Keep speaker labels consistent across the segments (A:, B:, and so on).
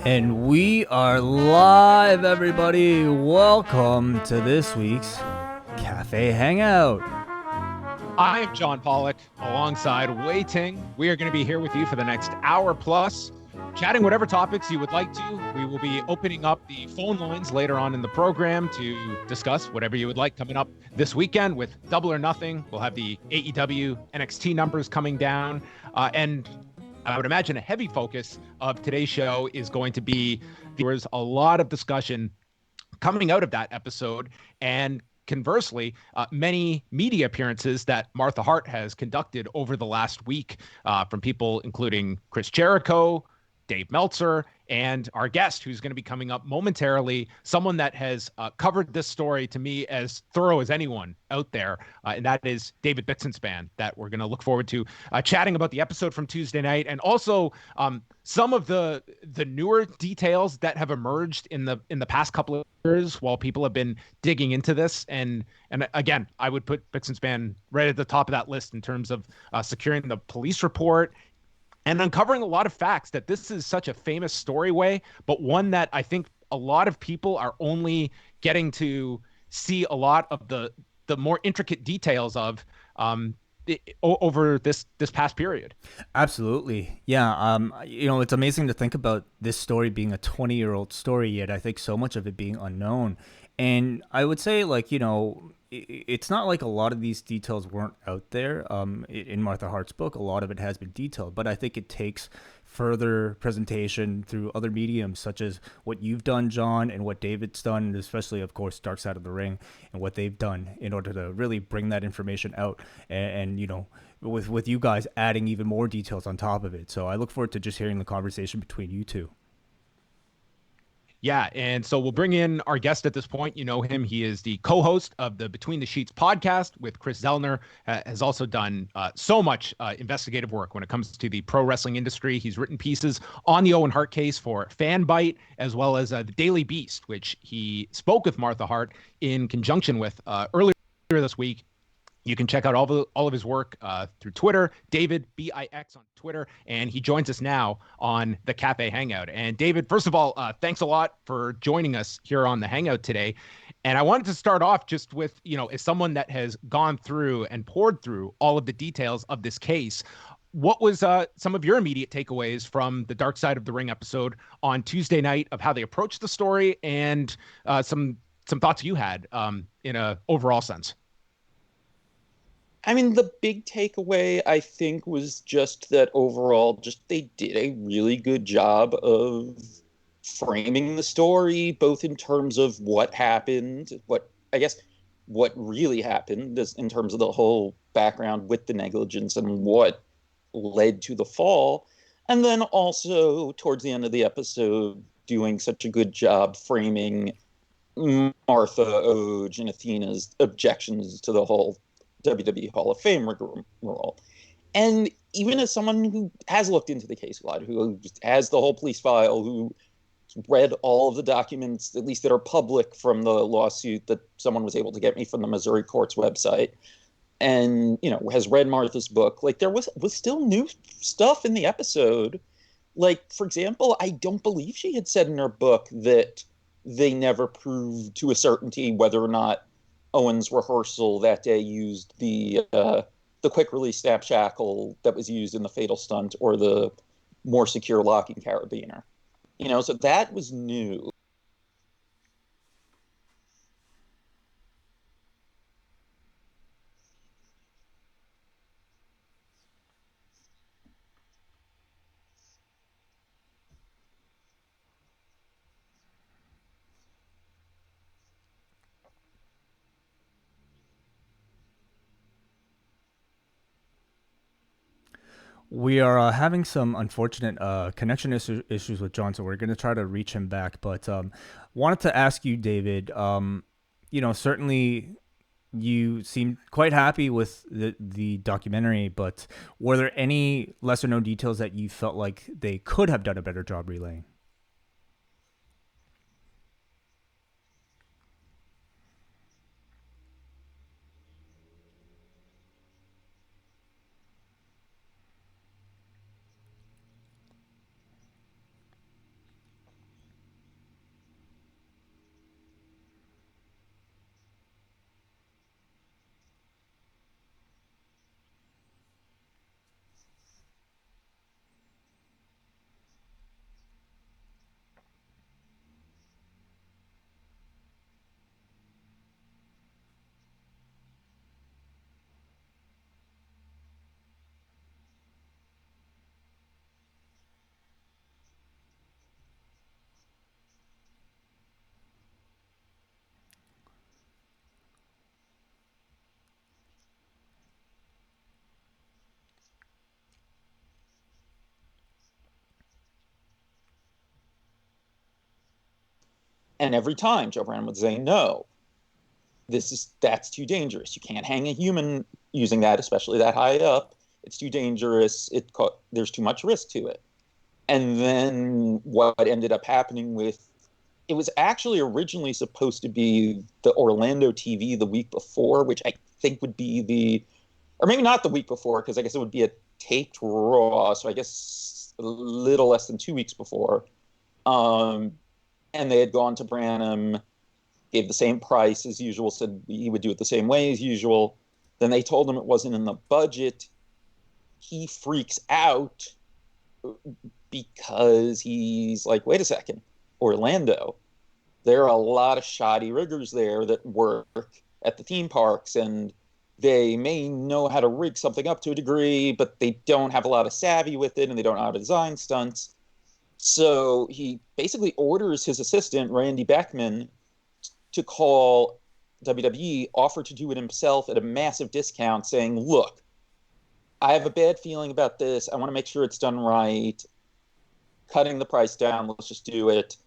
A: And we are live, everybody. Welcome to this week's Cafe Hangout.
B: I'm John Pollock alongside Wai Ting. We are going to be here with you for the next hour plus, chatting whatever topics you would like to. We will be opening up the phone lines later on in the program to discuss whatever you would like coming up this weekend with Double or Nothing. We'll have the AEW NXT numbers coming down. And I would imagine a heavy focus of today's show is going to be there was a lot of discussion coming out of that episode, and conversely, many media appearances that Martha Hart has conducted over the last week from people including Chris Jericho, Dave Meltzer, and our guest who's going to be coming up momentarily, someone that has covered this story to me as thorough as anyone out there, and that is David Bixenspan, that we're going to look forward to chatting about the episode from Tuesday night, and also some of the newer details that have emerged in the past couple of years while people have been digging into this. And again, I would put Bixenspan right at the top of that list in terms of securing the police report and uncovering a lot of facts that this is such a famous story way, but one that I think a lot of people are only getting to see a lot of the more intricate details of over this past period.
A: Absolutely. Yeah. It's amazing to think about this story being a 20-year-old story, yet I think so much of it being unknown. And I would say, it's not like a lot of these details weren't out there. In Martha Hart's book, a lot of it has been detailed, but I think it takes further presentation through other mediums, such as what you've done, John, and what David's done, and especially, of course, Dark Side of the Ring, and what they've done in order to really bring that information out. And with you guys adding even more details on top of it. So I look forward to just hearing the conversation between you two.
B: Yeah, and so we'll bring in our guest at this point. You know him. He is the co-host of the Between the Sheets podcast with Chris Zellner, has also done so much investigative work when it comes to the pro wrestling industry. He's written pieces on the Owen Hart case for Fanbyte, as well as the Daily Beast, which he spoke with Martha Hart in conjunction with earlier this week. You can check out all of his work through Twitter, David Bix on Twitter, and he joins us now on the Cafe Hangout. And David, first of all, thanks a lot for joining us here on the Hangout today. And I wanted to start off just with, as someone that has gone through and poured through all of the details of this case, what was some of your immediate takeaways from the Dark Side of the Ring episode on Tuesday night of how they approached the story, and some thoughts you had in a overall sense?
C: I mean, the big takeaway, I think, was just that overall, just they did a really good job of framing the story, both in terms of what happened, what really happened in terms of the whole background with the negligence and what led to the fall. And then also, towards the end of the episode, doing such a good job framing Martha, Oj, and Athena's objections to the whole WWE Hall of Fame rigmarole. And even as someone who has looked into the case a lot, who has the whole police file, who read all of the documents, at least that are public from the lawsuit that someone was able to get me from the Missouri court's website, and, has read Martha's book, there was still new stuff in the episode. For example, I don't believe she had said in her book that they never proved to a certainty whether or not Owen's rehearsal that day used the quick release snap shackle that was used in the fatal stunt or the more secure locking carabiner. So that was new.
A: We are having some unfortunate connection issues with John, so we're going to try to reach him back. But wanted to ask you, David, certainly you seemed quite happy with the documentary, but were there any lesser known details that you felt like they could have done a better job relaying?
C: And every time Joe Brown would say, no, that's too dangerous. You can't hang a human using that, especially that high up. It's too dangerous. There's too much risk to it. And then what ended up happening it was actually originally supposed to be the Orlando TV the week before, which I think would be or maybe not the week before, because I guess it would be a taped Raw, so I guess a little less than 2 weeks before. And they had gone to Branham, gave the same price as usual, said he would do it the same way as usual. Then they told him it wasn't in the budget. He freaks out because he's like, wait a second, Orlando, there are a lot of shoddy riggers there that work at the theme parks, and they may know how to rig something up to a degree, but they don't have a lot of savvy with it, and they don't know how to design stunts. So he basically orders his assistant, Randy Beckman, to call WWE, offer to do it himself at a massive discount, saying, look, I have a bad feeling about this. I want to make sure it's done right. Cutting the price down. Let's just do it.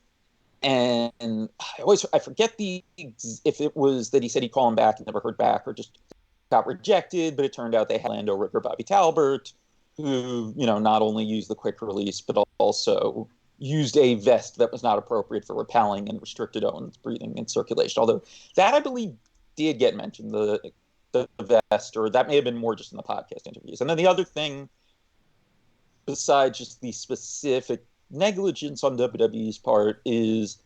C: And I forget if it was that he said he'd call him back and never heard back, or just got rejected. But it turned out they had Orlando rigger Bobby Talbert, who, not only used the quick release, but also used a vest that was not appropriate for rappelling and restricted Owen's breathing and circulation. Although that, I believe, did get mentioned, the vest, or that may have been more just in the podcast interviews. And then the other thing, besides just the specific negligence on WWE's part, is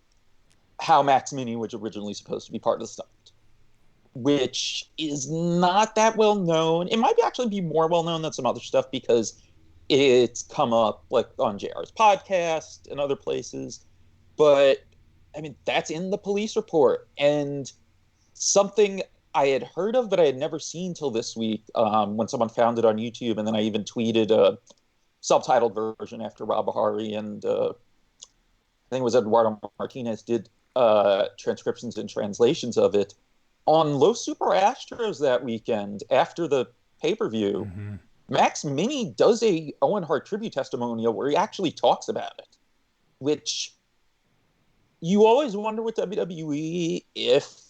C: how Max Mini was originally supposed to be part of the stunt, which is not that well known. It might actually be more well known than some other stuff because it's come up like on JR's podcast and other places. But I mean, that's in the police report, and something I had heard of, but I had never seen till this week when someone found it on YouTube. And then I even tweeted a subtitled version after Rob Bahari and I think it was Eduardo Martinez did transcriptions and translations of it. On Los Super Astros that weekend, after the pay-per-view, mm-hmm. Max Mini does a Owen Hart tribute testimonial where he actually talks about it, which you always wonder with WWE if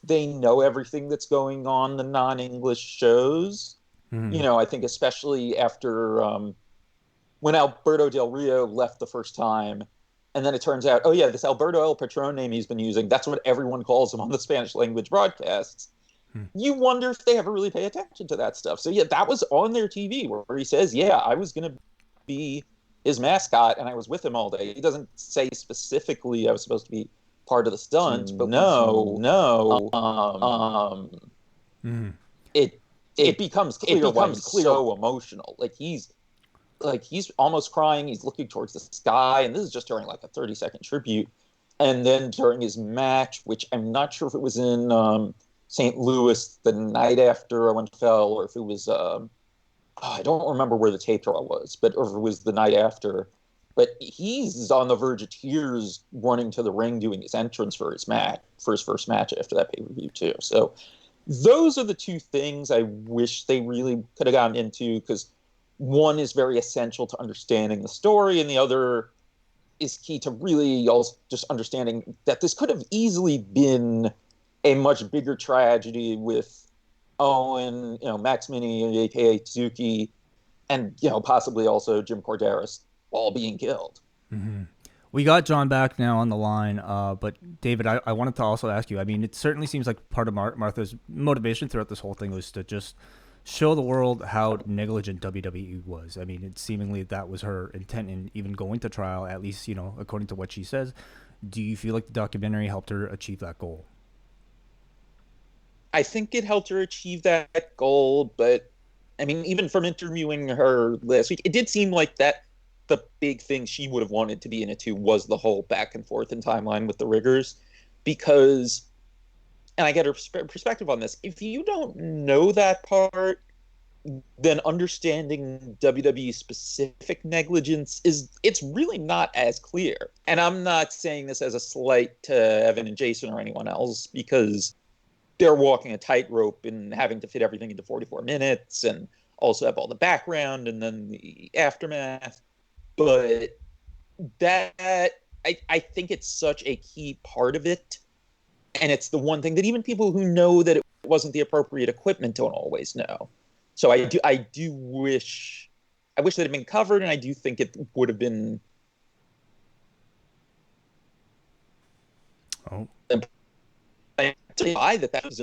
C: they know everything that's going on the non-English shows. Mm-hmm. I think especially after when Alberto Del Rio left the first time, and then it turns out, oh yeah, this Alberto El Patron name he's been using, that's what everyone calls him on the Spanish language broadcasts. You wonder if they ever really pay attention to that stuff. So yeah, that was on their TV where he says, yeah, I was going to be his mascot and I was with him all day. He doesn't say specifically I was supposed to be part of the stunt, but it becomes clear why he's so emotional. Like he's almost crying. He's looking towards the sky, and this is just during like a 30-second tribute. And then during his match, which I'm not sure if it was in St. Louis the night after Owen fell, or if it was I don't remember where the tape draw was, or if it was the night after. But he's on the verge of tears, running to the ring, doing his entrance for his first match after that pay-per-view too. So those are the two things I wish they really could have gotten into, because one is very essential to understanding the story, and the other is key to really also just understanding that this could have easily been a much bigger tragedy with Owen, Max Mini, aka Tsuki, and possibly also Jim Corderas all being killed.
A: Mm-hmm. We got John back now on the line, but David, I wanted to also ask you, I mean, it certainly seems like part of Martha's motivation throughout this whole thing was to just show the world how negligent WWE was. I mean, it seemingly that was her intent in even going to trial, at least, according to what she says. Do you feel like the documentary helped her achieve that goal?
C: I think it helped her achieve that goal, but I mean, even from interviewing her last week, it did seem like that the big thing she would have wanted to be in it too was the whole back and forth in timeline with the riggers, because, and I get her perspective on this, if you don't know that part, then understanding WWE specific negligence it's really not as clear. And I'm not saying this as a slight to Evan and Jason or anyone else, because they're walking a tightrope and having to fit everything into 44 minutes and also have all the background and then the aftermath. But that I think it's such a key part of it. And it's the one thing that even people who know that it wasn't the appropriate equipment don't always know. So I wish that it had been covered, and I do think it would have been.
A: Oh,
C: That was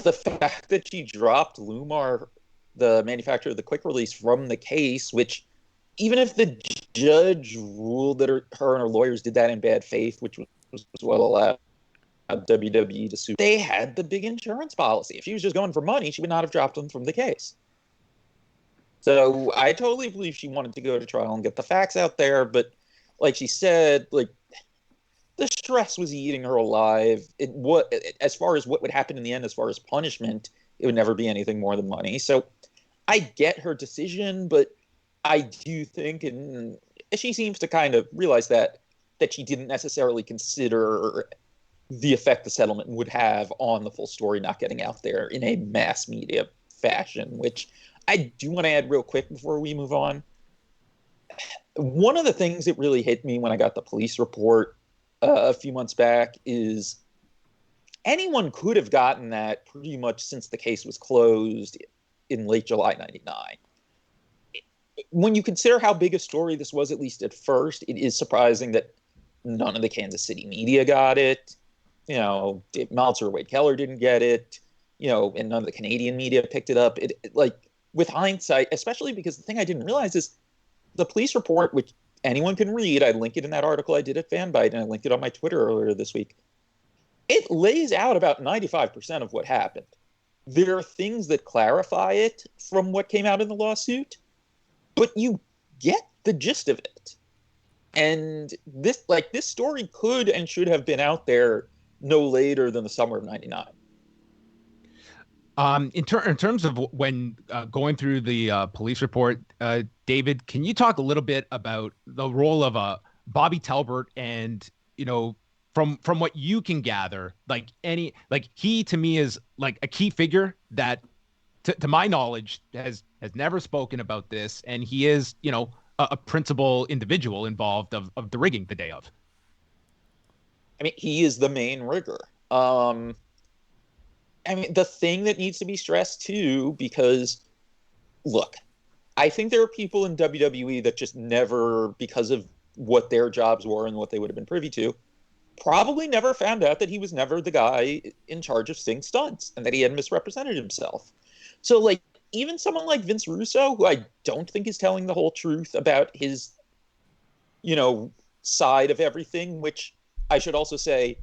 C: the fact that she dropped Lumar, the manufacturer of the quick release, from the case, which even if the judge ruled that her and her lawyers did that in bad faith, which was well allowed WWE to sue, they had the big insurance policy. If she was just going for money, she would not have dropped them from the case. So I totally believe she wanted to go to trial and get the facts out there, but like she said, like, the stress was eating her alive. As far as what would happen in the end, as far as punishment, it would never be anything more than money. So I get her decision, but I do think, and she seems to kind of realize that she didn't necessarily consider the effect the settlement would have on the full story not getting out there in a mass media fashion, which I do want to add real quick before we move on. One of the things that really hit me when I got the police report a few months back is anyone could have gotten that pretty much since the case was closed in late July 99. When you consider how big a story this was, at least at first, it is surprising that none of the Kansas City media got it. Dave Meltzer or Wade Keller didn't get it, and none of the Canadian media picked it up. Like, with hindsight, especially because the thing I didn't realize is the police report, which anyone can read, I link it in that article I did at Fanbyte, and I linked it on my Twitter earlier this week. It lays out about 95% of what happened. There are things that clarify it from what came out in the lawsuit, but you get the gist of it. And this story could and should have been out there no later than the summer of 99.
B: In terms of when going through the police report, David, can you talk a little bit about the role of Bobby Talbert and, from what you can gather, he to me is like a key figure that to my knowledge has never spoken about this, and he is, a principal individual involved of the rigging the day of.
C: I mean, he is the main rigger. The thing that needs to be stressed too, because look, I think there are people in WWE that just never, because of what their jobs were and what they would have been privy to, probably never found out that he was never the guy in charge of Sting's stunts and that he had misrepresented himself. So, like, even someone like Vince Russo, who I don't think is telling the whole truth about his, side of everything, which I should also say,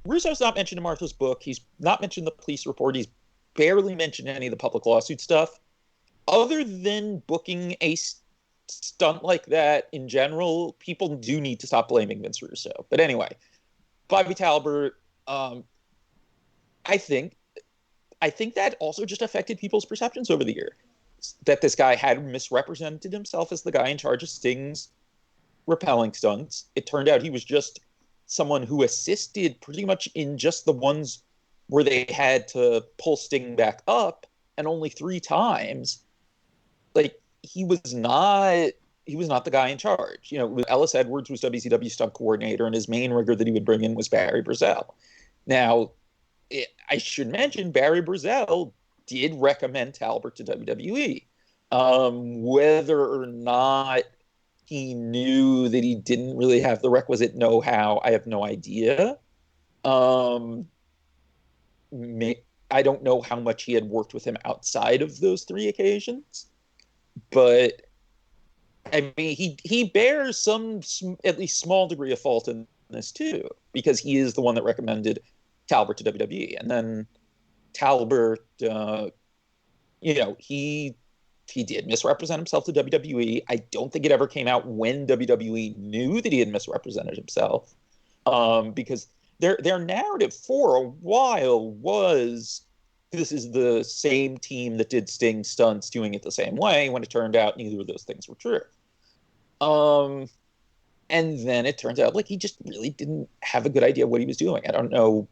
C: Russo's not mentioned in Martha's book. He's not mentioned in the police report. He's barely mentioned any of the public lawsuit stuff. Other than booking a stunt like that in general, people do need to stop blaming Vince Russo. But anyway, Bobby Talbert, I think that also just affected people's perceptions over the year. That this guy had misrepresented himself as the guy in charge of Sting's repelling stunts. It turned out he was just someone who assisted pretty much in just the ones where they had to pull Sting back up, and only 3 times. Like, he was not the guy in charge. Ellis Edwards was WCW Stunt Coordinator, and his main rigger that he would bring in was Barry Brazel. Now, I should mention Barry Brazel did recommend Talbert to WWE. Whether or not he knew that he didn't really have the requisite know-how, I have no idea. I don't know how much he had worked with him outside of those 3 occasions, but I mean, he bears some at least small degree of fault in this too, because he is the one that recommended Talbert to WWE, and then Talbert, he did misrepresent himself to WWE. I don't think it ever came out when WWE knew that he had misrepresented himself, because their narrative for a while was this is the same team that did Sting stunts doing it the same way, when it turned out neither of those things were true. And then it turns out like he just really didn't have a good idea what he was doing. I don't know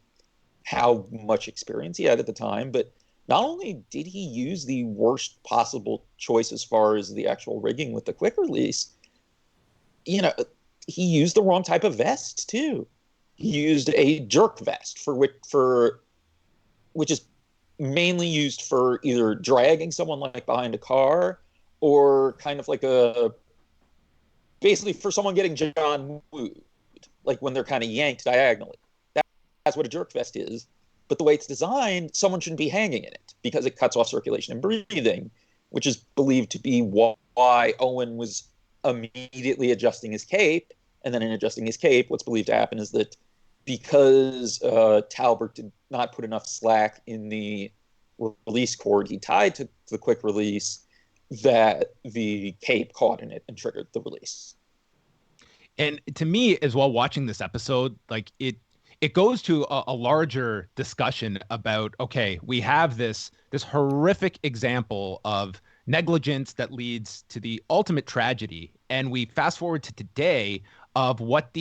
C: how much experience he had at the time, but not only did he use the worst possible choice as far as the actual rigging with the quick release, you know, he used the wrong type of vest too. He used a jerk vest which is mainly used for either dragging someone like behind a car or kind of like basically for someone getting John Wooed, like when they're kind of yanked diagonally. That's what a jerk vest is. But the way it's designed, someone shouldn't be hanging in it because it cuts off circulation and breathing, which is believed to be why Owen was immediately adjusting his cape. And then in adjusting his cape, what's believed to happen is that because Talbert did not put enough slack in the release cord he tied to the quick release, that the cape caught in it and triggered the release.
B: And to me as well, watching this episode, like it goes to a larger discussion about, okay, we have this horrific example of negligence that leads to the ultimate tragedy, and we fast forward to today of what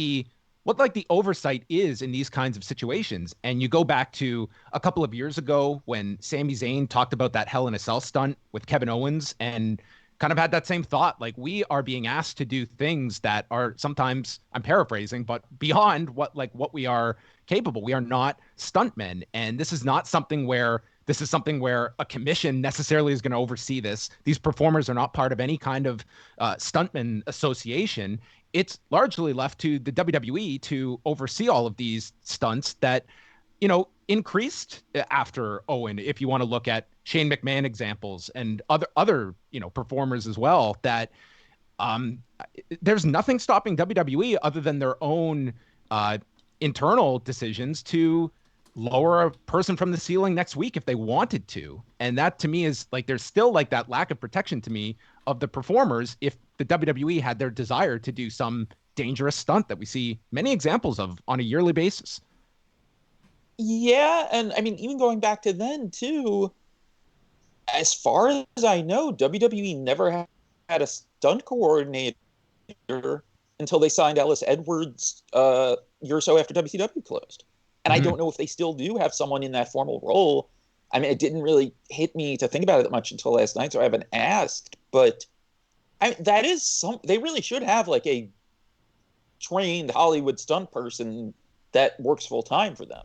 B: like the oversight is in these kinds of situations. And you go back to a couple of years ago when Sami Zayn talked about that Hell in a Cell stunt with Kevin Owens and kind of had that same thought, like we are being asked to do things that are sometimes, I'm paraphrasing, but beyond what we are capable. We are not stuntmen. And this is something where a commission necessarily is going to oversee this. These performers are not part of any kind of stuntman association. It's largely left to the WWE to oversee all of these stunts that, increased after Owen. If you want to look at Shane McMahon examples and other performers as well, that there's nothing stopping WWE other than their own internal decisions to lower a person from the ceiling next week if they wanted to. And that to me is like, there's still like that lack of protection to me of the performers if the WWE had their desire to do some dangerous stunt that we see many examples of on a yearly basis.
C: Yeah, and I mean, even going back to then too, as far as I know, WWE never had a stunt coordinator until they signed Ellis Edwards a year or so after WCW closed. And I don't know if they still do have someone in that formal role. I mean, it didn't really hit me to think about it that much until last night, so I haven't asked. But that is they really should have like a trained Hollywood stunt person that works full time for them.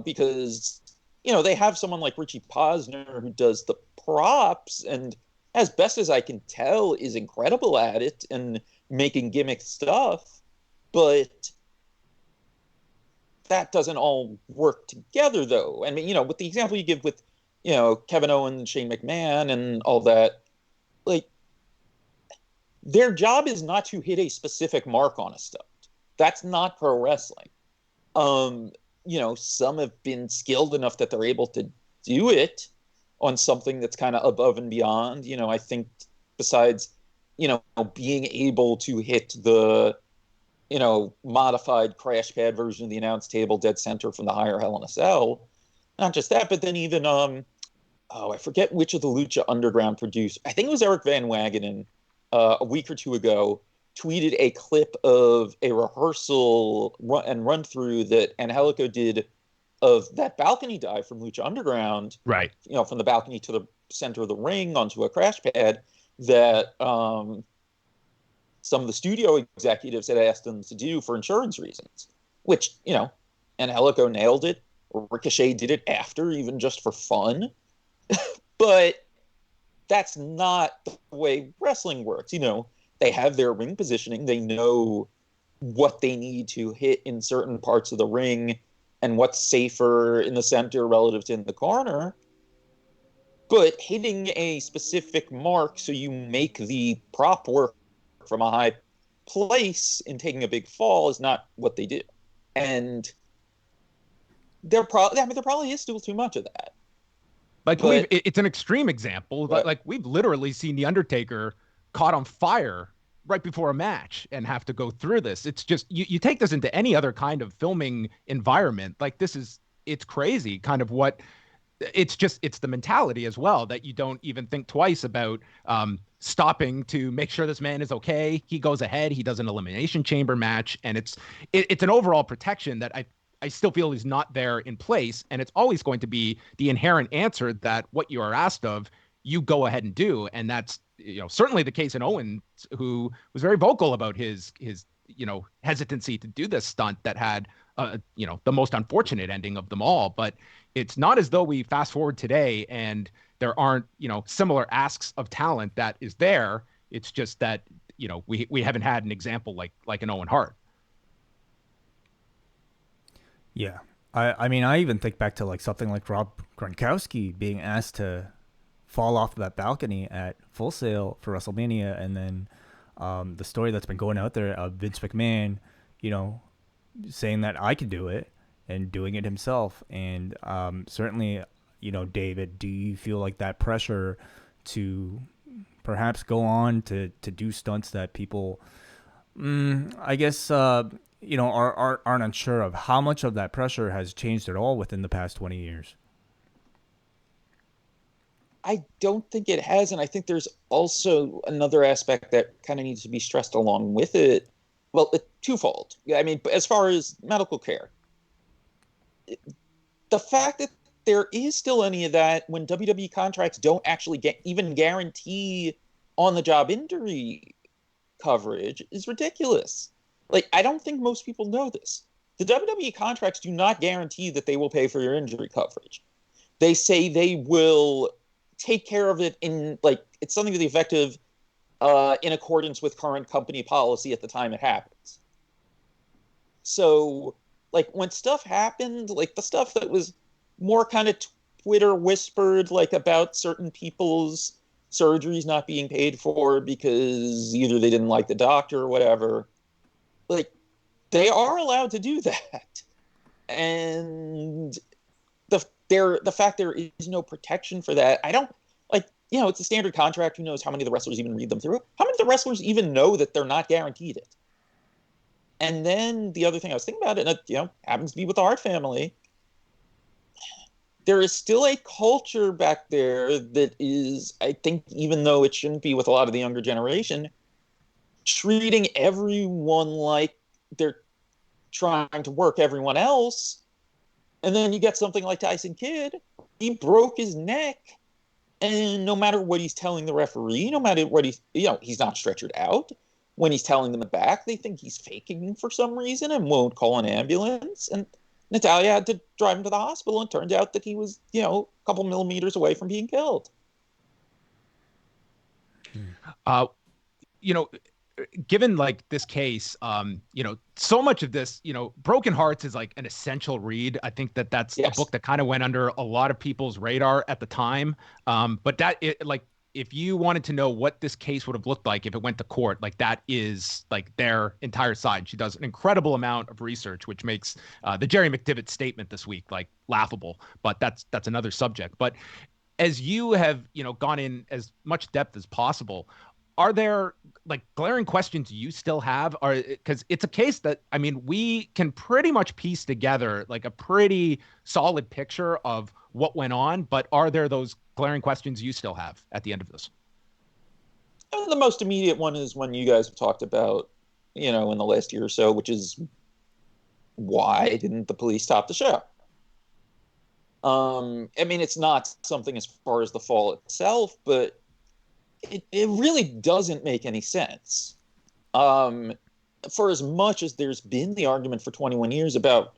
C: Because they have someone like Richie Posner who does the props and, as best as I can tell, is incredible at it and making gimmick stuff. But that doesn't all work together, though. I mean, with the example you give with, Kevin Owens, Shane McMahon, and all that, like, their job is not to hit a specific mark on a stunt. That's not pro wrestling. Some have been skilled enough that they're able to do it on something that's kind of above and beyond. I think besides, being able to hit the, modified crash pad version of the announce table dead center from the higher Hell in a Cell. Not just that, but then even, I forget which of the Lucha Underground produced. I think it was Eric Van Wagenen a week or two ago, tweeted a clip of a rehearsal run through that Angelico did of that balcony dive from Lucha Underground.
B: Right.
C: From the balcony to the center of the ring onto a crash pad that some of the studio executives had asked them to do for insurance reasons, which, Angelico nailed it. Ricochet did it after, even just for fun. But that's not the way wrestling works. They have their ring positioning. They know what they need to hit in certain parts of the ring and what's safer in the center relative to in the corner. But hitting a specific mark so you make the prop work from a high place and taking a big fall is not what they do. And there probably is still too much of that.
B: Like, it's an extreme example, but like we've literally seen The Undertaker caught on fire right before a match and have to go through this. It's just, you take this into any other kind of filming environment. Like it's crazy kind of it's the mentality as well that you don't even think twice about stopping to make sure this man is okay. He goes ahead, he does an elimination chamber match, and it's an overall protection that I still feel is not there in place. And it's always going to be the inherent answer that what you are asked of, you go ahead and do. And that's certainly the case in Owen, who was very vocal about his hesitancy to do this stunt that had the most unfortunate ending of them all. But it's not as though we fast forward today and there aren't similar asks of talent that is there. It's just that we haven't had an example like an Owen Hart.
A: Yeah. I mean, I even think back to like something like Rob Gronkowski being asked to fall off of that balcony at Full Sail for WrestleMania, and then the story that's been going out there of Vince McMahon, saying that I could do it and doing it himself. And certainly, David, do you feel like that pressure to perhaps go on to do stunts that people, I guess, aren't unsure of, how much of that pressure has changed at all within the past 20 years?
C: I don't think it has, and I think there's also another aspect that kind of needs to be stressed along with it. Well, twofold. I mean, as far as medical care, the fact that there is still any of that when WWE contracts don't actually even guarantee on-the-job injury coverage is ridiculous. Like, I don't think most people know this. The WWE contracts do not guarantee that they will pay for your injury coverage. They say they will take care of it it's something to the effect of in accordance with current company policy at the time it happens. So, like, when stuff happened, like the stuff that was more kind of Twitter whispered, like about certain people's surgeries not being paid for because either they didn't like the doctor or whatever, like, they are allowed to do that. And the fact there is no protection for that, I don't it's a standard contract. Who knows how many of the wrestlers even read them through? How many of the wrestlers even know that they're not guaranteed it? And then the other thing I was thinking about, and it happens to be with the Hart family, there is still a culture back there that is, I think, even though it shouldn't be with a lot of the younger generation, treating everyone like they're trying to work everyone else. And then you get something like Tyson Kidd. He broke his neck. And no matter what he's telling the referee, no matter what he's not stretchered out. When he's telling them back, they think he's faking for some reason and won't call an ambulance. And Natalya had to drive him to the hospital, and it turned out that he was, a couple millimeters away from being killed.
B: Given like this case, so much of this, Broken Hearts is like an essential read. I think that's a book that kind of went under a lot of people's radar at the time. But if you wanted to know what this case would have looked like if it went to court, like that is like their entire side. She does an incredible amount of research, which makes the Jerry McDivitt statement this week like laughable. But that's another subject. But as you have gone in as much depth as possible, are there like glaring questions you still have? Because it's a case that, I mean, we can pretty much piece together like a pretty solid picture of what went on, but are there those glaring questions you still have at the end of this?
C: The most immediate one is one you guys have talked about, in the last year or so, which is why didn't the police stop the show? I mean, it's not something as far as the fall itself, but it really doesn't make any sense. For as much as there's been the argument for 21 years about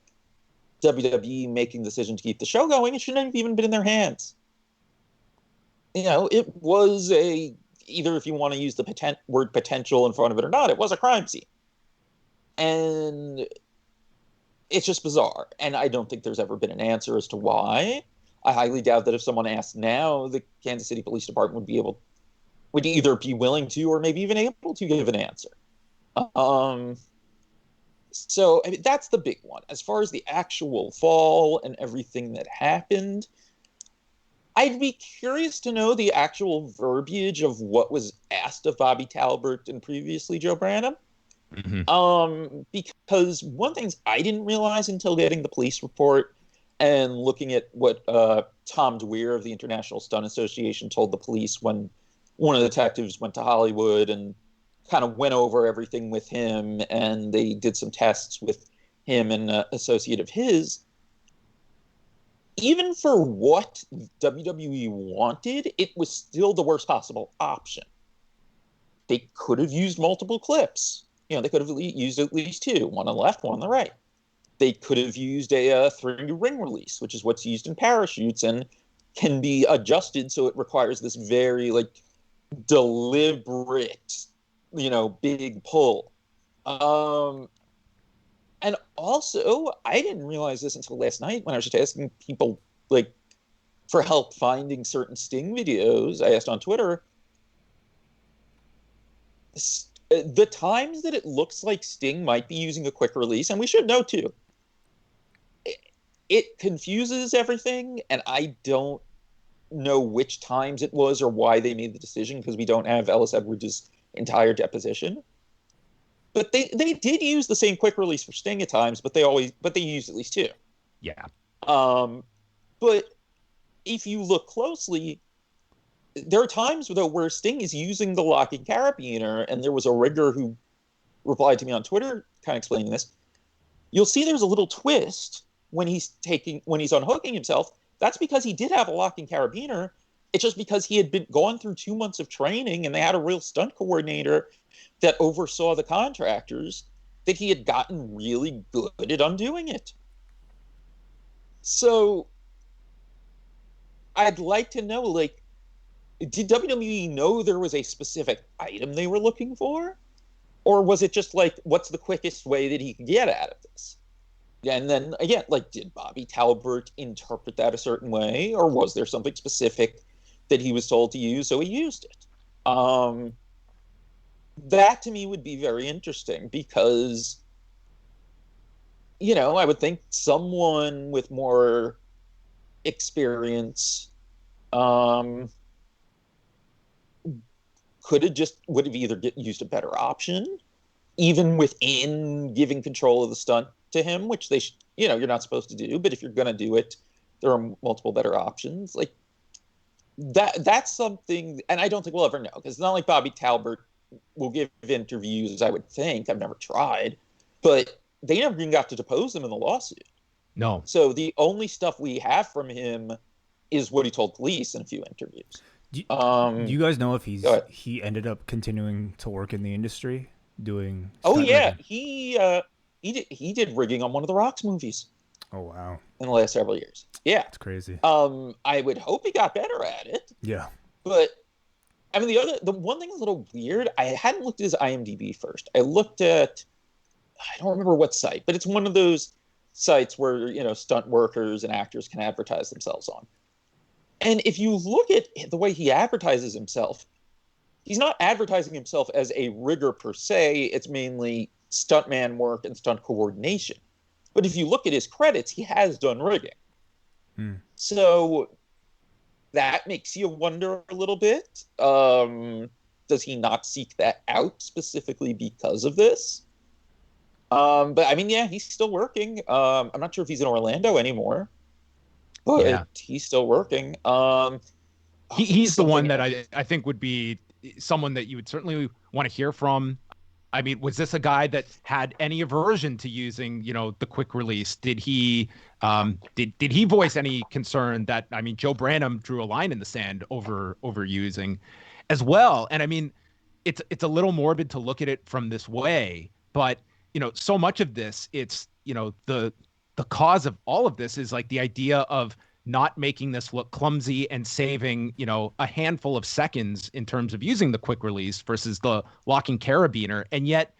C: WWE making the decision to keep the show going, it shouldn't have even been in their hands. It was either, if you want to use the word potential in front of it or not, it was a crime scene. And it's just bizarre. And I don't think there's ever been an answer as to why. I highly doubt that if someone asked now, the Kansas City Police Department would either be willing to or maybe even able to give an answer. So, I mean, that's the big one. As far as the actual fall and everything that happened, I'd be curious to know the actual verbiage of what was asked of Bobby Talbert and previously Joe Branham. Mm-hmm. Because one thing I didn't realize until getting the police report and looking at what Tom DeWeer of the International Stunt Association told the police when one of the detectives went to Hollywood and kind of went over everything with him, and they did some tests with him and an associate of his. Even for what WWE wanted, it was still the worst possible option. they could have used multiple clips. They could have used at least two, one on the left, one on the right. They could have used a three-ring release, which is what's used in parachutes and can be adjusted so it requires this very deliberate, big pull. And also, I didn't realize this until last night when I was just asking people for help finding certain Sting videos. I asked on Twitter, the times that it looks like Sting might be using a quick release, and we should know too, it confuses everything, and I don't know which times it was or why they made the decision, because we don't have Ellis Edwards' entire deposition. But they did use the same quick release for Sting at times, but they used at least two.
B: Yeah.
C: But if you look closely, there are times though where Sting is using the locking carabiner, and there was a rigger who replied to me on Twitter kind of explaining this. You'll see there's a little twist when he's unhooking himself. That's because he did have a locking carabiner. It's just because he had gone through 2 months of training, and they had a real stunt coordinator that oversaw the contractors, that he had gotten really good at undoing it. So I'd like to know, did WWE know there was a specific item they were looking for? Or was it just what's the quickest way that he could get out of this? And then again, did Bobby Talbert interpret that a certain way? Or was there something specific that he was told to use, so he used it? That to me would be very interesting, because, I would think someone with more experience would have either used a better option, even within giving control of the stunt to him, which they you're not supposed to do. But if you're going to do it, there are multiple better options. That's something, and I don't think we'll ever know, because it's not like Bobby Talbert will give interviews, I would think. I've never tried, but they never even got to depose him in the lawsuit.
B: No.
C: So the only stuff we have from him is what he told police in a few interviews.
A: Do you guys know if he ended up continuing to work in the industry doing?
C: Oh yeah,
A: rigging?
C: he did rigging on one of the Rock's movies.
A: Oh wow!
C: In the last several years, yeah,
A: it's crazy.
C: I would hope he got better at it.
A: Yeah,
C: but I mean, the one thing that's a little weird. I hadn't looked at his IMDb first. I looked at, I don't remember what site, but it's one of those sites where stunt workers and actors can advertise themselves on. And if you look at the way he advertises himself, he's not advertising himself as a rigger per se. It's mainly stuntman work and stunt coordination. But if you look at his credits, he has done rigging. So that makes you wonder a little bit. Does he not seek that out specifically because of this? But I mean, yeah, he's still working. I'm not sure if he's in Orlando anymore, but he's still working.
B: He's the one that I think would be someone that you would certainly want to hear from. I mean, was this a guy that had any aversion to using, the quick release? Did he did he voice any concern that, I mean, Joe Branham drew a line in the sand over using as well? And I mean, it's a little morbid to look at it from this way, but so much of this, it's, the cause of all of this is the idea of not making this look clumsy and saving, a handful of seconds in terms of using the quick release versus the locking carabiner. And yet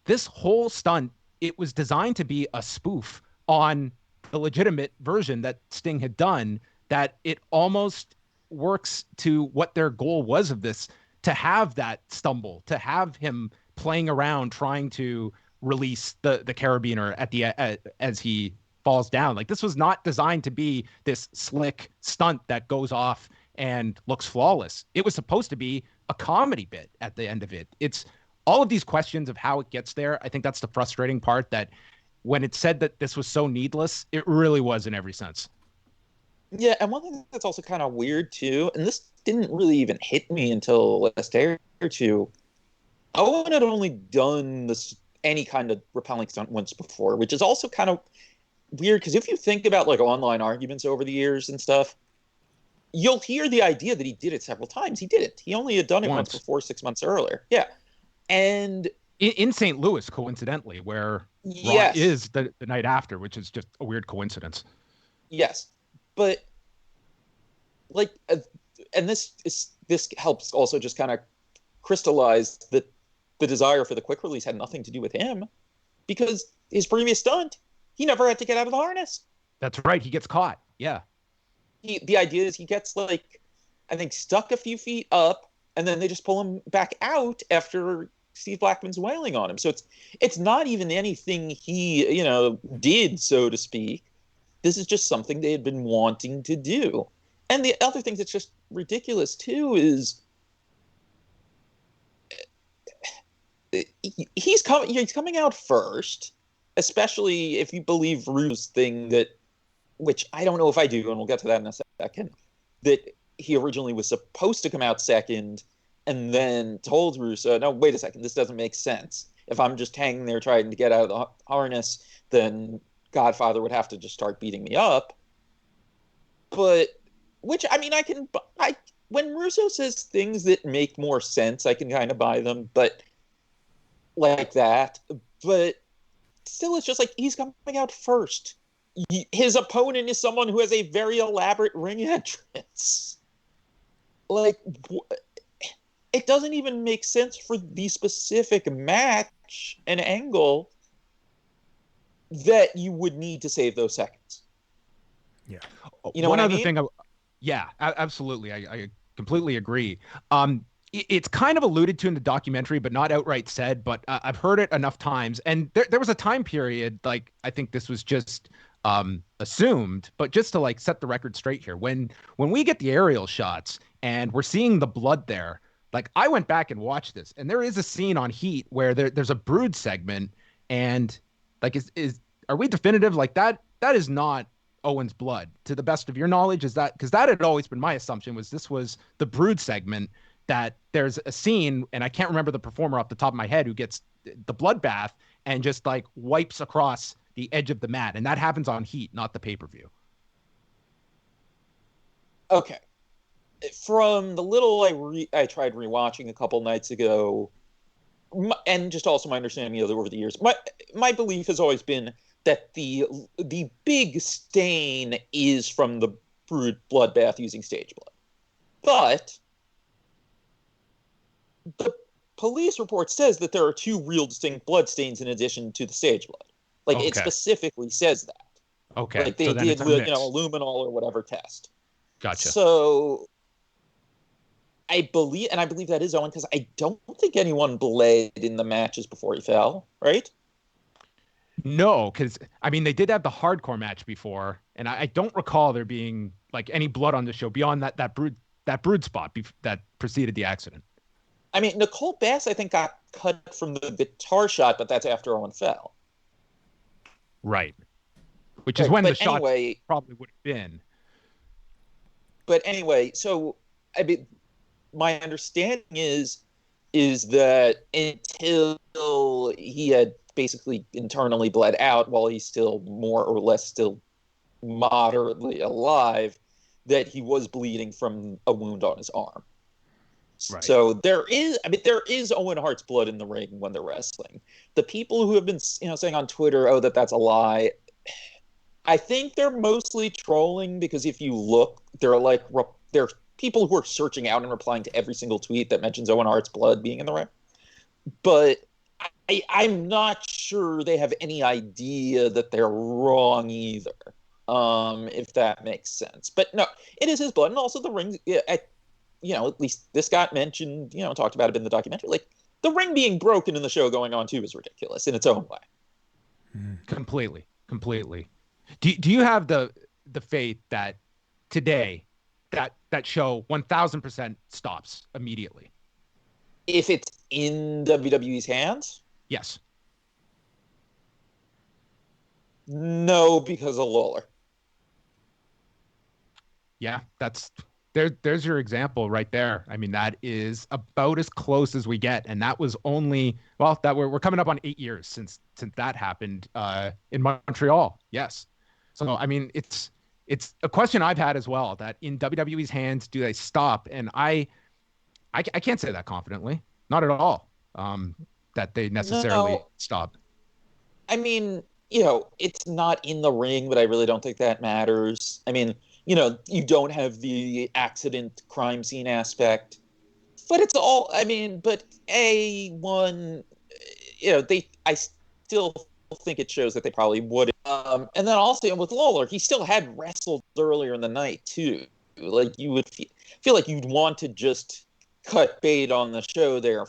B: this whole stunt, it was designed to be a spoof on the legitimate version that Sting had done, that it almost works to what their goal was of this, to have that stumble, to have him playing around, trying to release the carabiner at the as he falls down. This was not designed to be this slick stunt that goes off and looks flawless. It was supposed to be a comedy bit at the end of it. It's all of these questions of how it gets there. I think that's the frustrating part, that when it said that this was so needless, it really was in every sense.
C: Yeah, and one thing that's also kind of weird too, and this didn't really even hit me until last day or two, Owen had only done any kind of repelling stunt once before, which is also kind of weird, because if you think about online arguments over the years and stuff, you'll hear the idea that he did it several times. He didn't. He only had done it once
B: Once.
C: before 6 months earlier. Yeah. And
B: In St. Louis, coincidentally, where Raw
C: yes,
B: is the night after, which is just a weird coincidence.
C: yes. But like, and this helps also just kind of crystallize that the desire for the quick release had nothing to do with him, because his previous stunt, he never had to get out of the harness.
B: That's right. He gets caught. Yeah.
C: The idea is he gets, like, I think, stuck a few feet up, and then they just pull him back out after Steve Blackman's wailing on him. So it's not even anything he, did, so to speak. This is just something they had been wanting to do. And the other thing that's just ridiculous too is he's coming out first, especially if you believe Rue's thing that, which I don't know if I do, and we'll get to that in a second, that he originally was supposed to come out second and then told Russo, no, wait a second, this doesn't make sense. If I'm just hanging there trying to get out of the harness, then Godfather would have to just start beating me up. But, which, I mean, when Russo says things that make more sense, I can kind of buy them, but like that. But still, it's just like, he's coming out first. His opponent is someone who has a very elaborate ring entrance. Like, it doesn't even make sense for the specific match and angle that you would need to save those seconds.
A: Yeah.
C: You know
B: One
C: what
B: other
C: I mean?
B: thing. Yeah, absolutely. I completely agree. It's kind of alluded to in the documentary, but not outright said, but I've heard it enough times. And there was a time period, like, I think this was just assumed, but just to, like, set the record straight here, when we get the aerial shots and we're seeing the blood there, like, I went back and watched this, and there is a scene on Heat where there's a Brood segment, and, like, are we definitive? Like, that is not Owen's blood, to the best of your knowledge? Is that, because that had always been my assumption, was this was the Brood segment, that there's a scene, and I can't remember the performer off the top of my head, who gets the bloodbath and just, like, wipes across the edge of the mat, and that happens on Heat, not the pay-per-view.
C: Okay. From the little I tried rewatching a couple nights ago, and just also my understanding of it over the years, my belief has always been that the big stain is from the Brood bloodbath using stage blood. But the police report says that there are two real distinct blood stains in addition to the stage blood. Like, it specifically says that.
B: Okay.
C: Like, they
B: so then
C: did,
B: it's a mix.
C: a luminol or whatever test.
B: Gotcha.
C: So I believe that is Owen, because I don't think anyone bled in the matches before he fell, right?
B: No, because, I mean, they did have the hardcore match before, and I don't recall there being, like, any blood on the show beyond that brood spot that preceded the accident.
C: I mean, Nicole Bass, I think, got cut from the guitar shot, but that's after Owen fell.
B: Right. Which is when the shot
C: anyway,
B: probably would have been.
C: But anyway, so, I mean, my understanding is that until he had basically internally bled out while he's still more or less still moderately alive, that he was bleeding from a wound on his arm. Right. So there is Owen Hart's blood in the ring when they're wrestling. The people who have been, saying on Twitter, oh, that's a lie, I think they're mostly trolling, because if you look, they're people who are searching out and replying to every single tweet that mentions Owen Hart's blood being in the ring. But I'm not sure they have any idea that they're wrong either, if that makes sense. But no, it is his blood. And also the ring, at least this got mentioned, talked about it in the documentary. Like, the ring being broken in the show going on too is ridiculous in its own way.
B: Completely. Do you have the faith that today that show 1000% stops immediately?
C: If it's in WWE's hands?
B: Yes.
C: No, because of Lawler.
B: Yeah, there's your example right there. I mean, that is about as close as we get, and that was only, well, that we're coming up on 8 years since that happened in Montreal. Yes. So I mean, it's it's a question I've had as well, that in WWE's hands, do they stop? And I can't say that confidently, not at all, that they necessarily
C: No,
B: stop.
C: I mean, it's not in the ring, but I really don't think that matters. I mean, you don't have the accident crime scene aspect, but it's all, I mean, but A1, I still think it shows that they probably would. And then also with Lawler, he still had wrestled earlier in the night too. Like you would feel like you'd want to just cut bait on the show there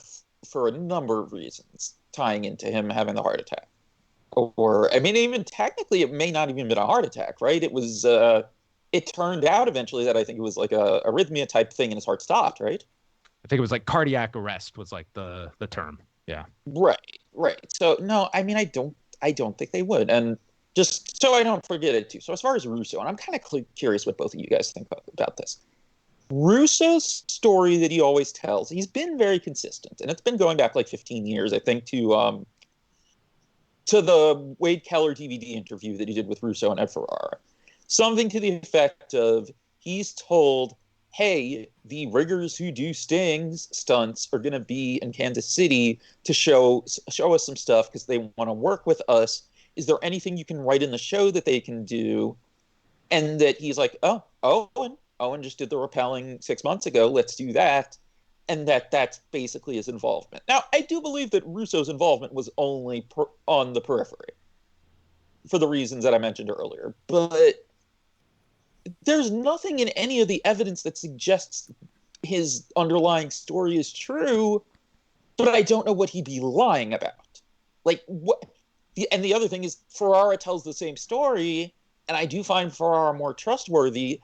C: for a number of reasons, tying into him having the heart attack. Or, I mean, even technically, it may not even been a heart attack, right? It turned out eventually that I think it was like a arrhythmia type thing and his heart stopped, right?
B: I think it was like cardiac arrest was like the term. Yeah.
C: Right, right. So no, I mean, I don't think they would. And just so I don't forget it too. So as far as Russo, and I'm kind of curious what both of you guys think about this. Russo's story that he always tells, he's been very consistent, and it's been going back like 15 years, I think, to the Wade Keller DVD interview that he did with Russo and Ed Ferrara. Something to the effect of, he's told, hey, the riggers who do Sting's stunts are going to be in Kansas City to show us some stuff because they want to work with us. Is there anything you can write in the show that they can do? And that he's like, oh, Owen just did the rappelling 6 months ago. Let's do that. And that's basically his involvement. Now, I do believe that Russo's involvement was only on the periphery for the reasons that I mentioned earlier. But there's nothing in any of the evidence that suggests his underlying story is true, but I don't know what he'd be lying about. Like, what? And the other thing is, Ferrara tells the same story, and I do find Ferrara more trustworthy,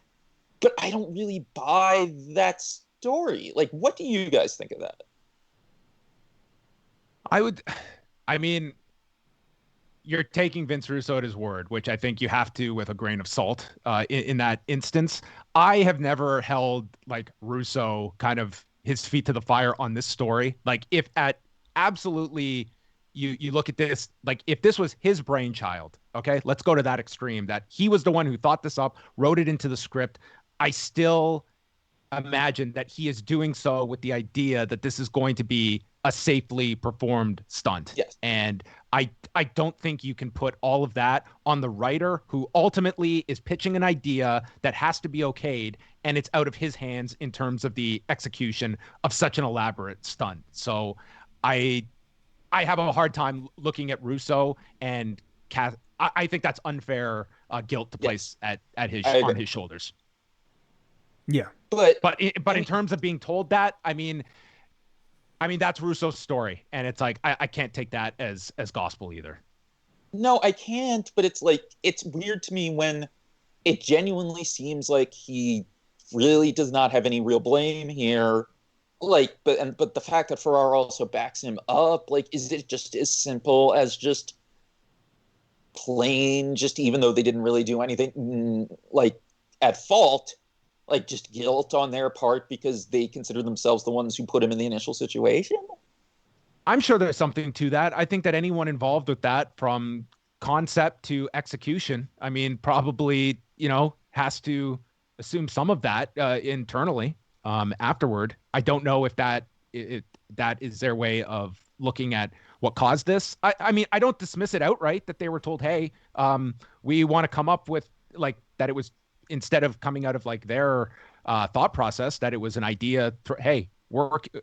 C: but I don't really buy that story. Like, what do you guys think of that?
B: I mean, you're taking Vince Russo at his word, which I think you have to with a grain of salt in that instance. I have never held like Russo kind of his feet to the fire on this story. Like if at absolutely you look at this, like if this was his brainchild, okay, let's go to that extreme that he was the one who thought this up, wrote it into the script. I still imagine that he is doing so with the idea that this is going to be a safely performed stunt.
C: Yes.
B: And I don't think you can put all of that on the writer who ultimately is pitching an idea that has to be okayed, and it's out of his hands in terms of the execution of such an elaborate stunt. So I have a hard time looking at Russo and I think that's unfair guilt to place at his on his shoulders.
A: Yeah.
B: But in terms of being told that, I mean that's Russo's story, and it's like I can't take that as gospel either.
C: No, I can't. But it's like, it's weird to me when it genuinely seems like he really does not have any real blame here. Like, but the fact that Ferrara also backs him up, like, is it just as simple as just plain, just even though they didn't really do anything like at fault, like just guilt on their part because they consider themselves the ones who put him in the initial situation?
B: I'm sure there's something to that. I think that anyone involved with that, from concept to execution, I mean, probably, has to assume some of that internally afterward. I don't know if that is their way of looking at what caused this. I mean, I don't dismiss it outright that they were told, hey, we want to come up with like that. It was, instead of coming out of like their thought process, that it was an idea. Hey,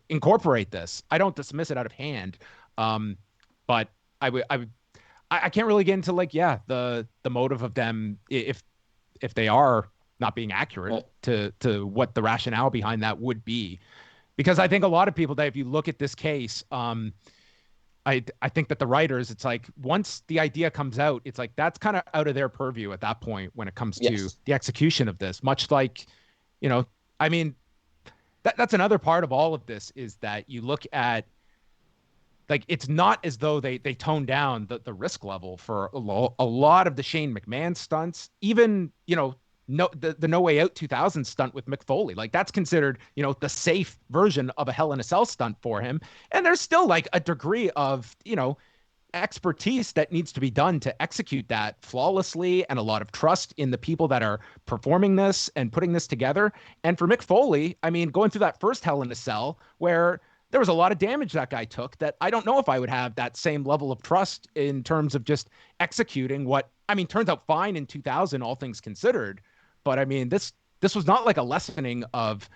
B: incorporate this. I don't dismiss it out of hand, but I can't really get into like the motive of them if they are not being accurate to what the rationale behind that would be, because I think a lot of people that if you look at this case, I think that the writers, it's like once the idea comes out, it's like that's kind of out of their purview at that point when it comes to the execution of this. Much like, I mean, that's another part of all of this is that you look at, like, it's not as though they tone down the risk level for a lot of the Shane McMahon stunts, even, the No Way Out 2000 stunt with Mick Foley. Like that's considered, the safe version of a Hell in a Cell stunt for him. And there's still like a degree of, expertise that needs to be done to execute that flawlessly, and a lot of trust in the people that are performing this and putting this together. And for Mick Foley, I mean, going through that first Hell in a Cell where there was a lot of damage that guy took, that I don't know if I would have that same level of trust in terms of just executing what, I mean, turns out fine in 2000, all things considered. But I mean, this was not like a lessening of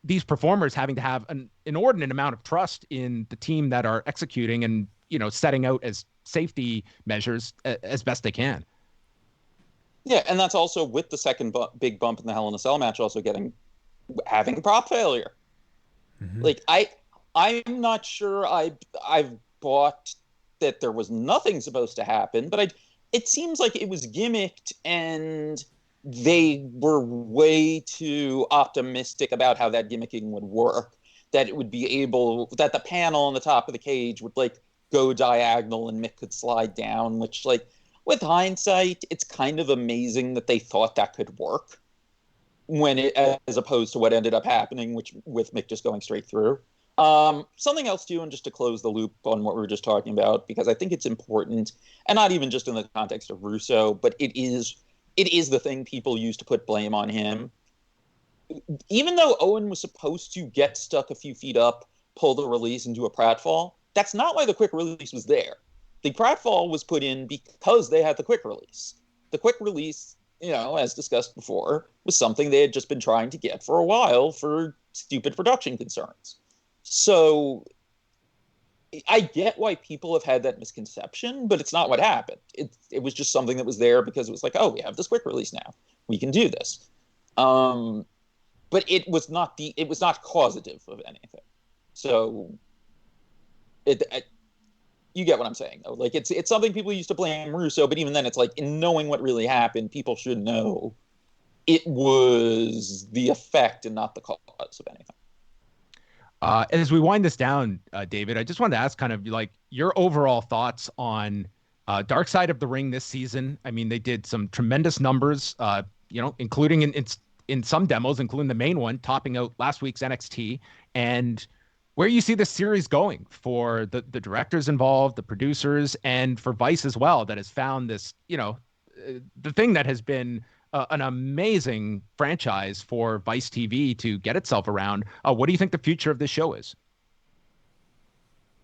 B: these performers having to have an inordinate amount of trust in the team that are executing and, you know, setting out as safety measures as best they can.
C: Yeah, and that's also with the second big bump in the Hell in a Cell match, also having prop failure. Mm-hmm. Like I'm not sure I've bought that there was nothing supposed to happen, but it seems like it was gimmicked and they were way too optimistic about how that gimmicking would work, that it would be able, that the panel on the top of the cage would like go diagonal and Mick could slide down, which, like, with hindsight, it's kind of amazing that they thought that could work as opposed to what ended up happening, which with Mick just going straight through. Something else too, and just to close the loop on what we were just talking about, because I think it's important, and not even just in the context of Russo, but it is the thing people use to put blame on him. Even though Owen was supposed to get stuck a few feet up, pull the release, and do a pratfall, that's not why the quick release was there. The pratfall was put in because they had the quick release. The quick release, you know, as discussed before, was something they had just been trying to get for a while for stupid production concerns. So I get why people have had that misconception, but it's not what happened. It was just something that was there because it was like, oh, we have this quick release now. We can do this. But it was not causative of anything. So you get what I'm saying, though. Like, it's something people used to blame Russo, but even then, it's like, in knowing what really happened, people should know it was the effect and not the cause of anything.
B: As we wind this down, David, I just wanted to ask kind of like your overall thoughts on Dark Side of the Ring this season. I mean, they did some tremendous numbers, you know, including in some demos, including the main one, topping out last week's NXT, and where you see the series going for the directors involved, the producers, and for Vice as well, that has found this, you know, the thing that has been an amazing franchise for Vice TV to get itself around. What do you think the future of this show is?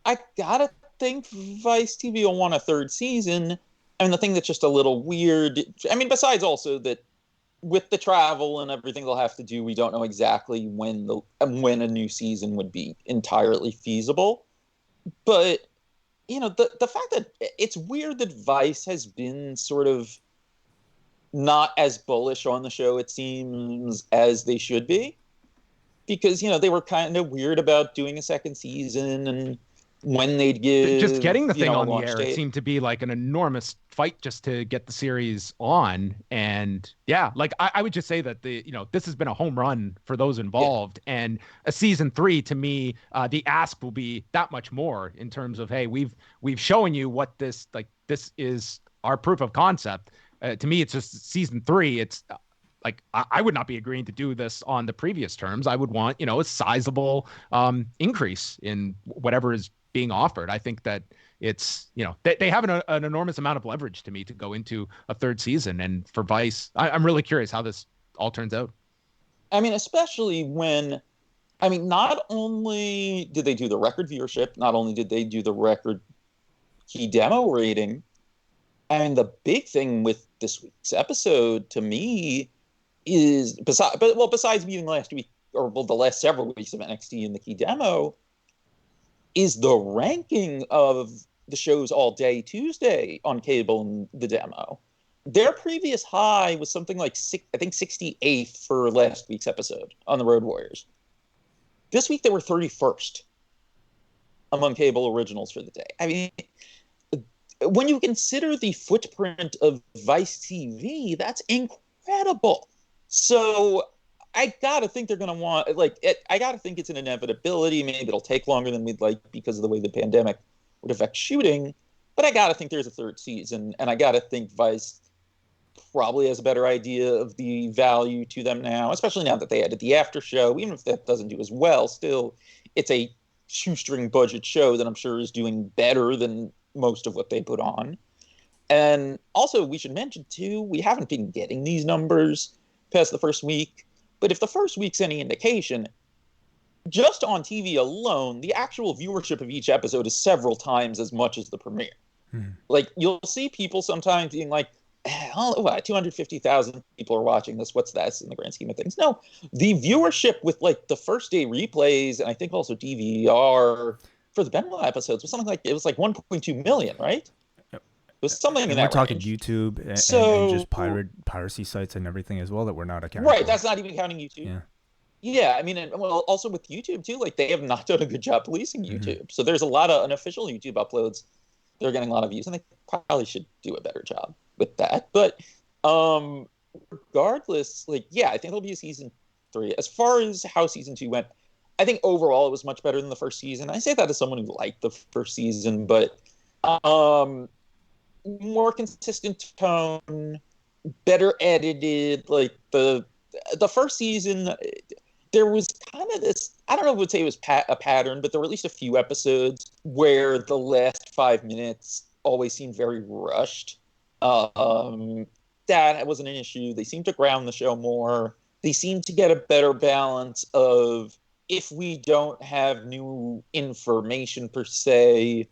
C: I gotta think Vice TV will want a third season. I mean, the thing that's just a little weird, I mean, besides also that with the travel and everything they'll have to do, we don't know exactly when a new season would be entirely feasible. But, you know, the fact that it's weird that Vice has been sort of not as bullish on the show, it seems, as they should be. Because, you know, they were kind of weird about doing a second season and when they'd give,
B: just getting the thing on the air.
C: Date.
B: It seemed to be like an enormous fight just to get the series on. And yeah, like I would just say that this has been a home run for those involved. Yeah. And a season 3, to me, the ask will be that much more in terms of, hey, we've shown you what this is our proof of concept. To me, it's just season 3. It's like I would not be agreeing to do this on the previous terms. I would want, a sizable increase in whatever is being offered. I think that it's, they have an enormous amount of leverage to me to go into a third season. And for Vice, I'm really curious how this all turns out.
C: I mean, especially not only did they do the record viewership, not only did they do the record key demo rating, and the big thing with this week's episode to me is, besides beating last week, or the last several weeks of NXT in the key demo, is the ranking of the shows all day Tuesday on cable in the demo. Their previous high was something like 68th for last week's episode on the Road Warriors. This week they were 31st among cable originals for the day. I mean, when you consider the footprint of Vice TV, that's incredible. So I gotta think they're gonna want, I gotta think it's an inevitability. Maybe it'll take longer than we'd like because of the way the pandemic would affect shooting. But I gotta think there's a third season, and I gotta think Vice probably has a better idea of the value to them now, especially now that they added the after show. Even if that doesn't do as well, still, it's a shoestring budget show that I'm sure is doing better than most of what they put on. And also, we should mention, too, we haven't been getting these numbers past the first week. But if the first week's any indication, just on TV alone, the actual viewership of each episode is several times as much as the premiere. Like, you'll see people sometimes being like, oh, what, 250,000 people are watching this. What's that in the grand scheme of things? No, the viewership with, like, the first day replays, and I think also DVR for the Benoit episodes was something like, it was like 1.2 million, right? It was something in that
A: we're talking
C: range.
A: YouTube and just piracy sites and everything as well that we're not accounting
C: Right,
A: for.
C: that's not even counting YouTube.
A: Yeah.
C: Yeah, I mean, and, well, also with YouTube, too, like, they have not done a good job policing YouTube. So there's a lot of unofficial YouTube uploads. They're getting a lot of views, and they probably should do a better job with that. But regardless, like, yeah, I think there'll be a season 3. As far as how season 2 went, I think overall it was much better than the first season. I say that as someone who liked the first season, but more consistent tone, better edited. Like, the first season, there was kind of this, I don't know if I would say it was a pattern, but there were at least a few episodes where the last 5 minutes always seemed very rushed. That wasn't an issue. They seemed to ground the show more. They seemed to get a better balance of, if we don't have new information per se,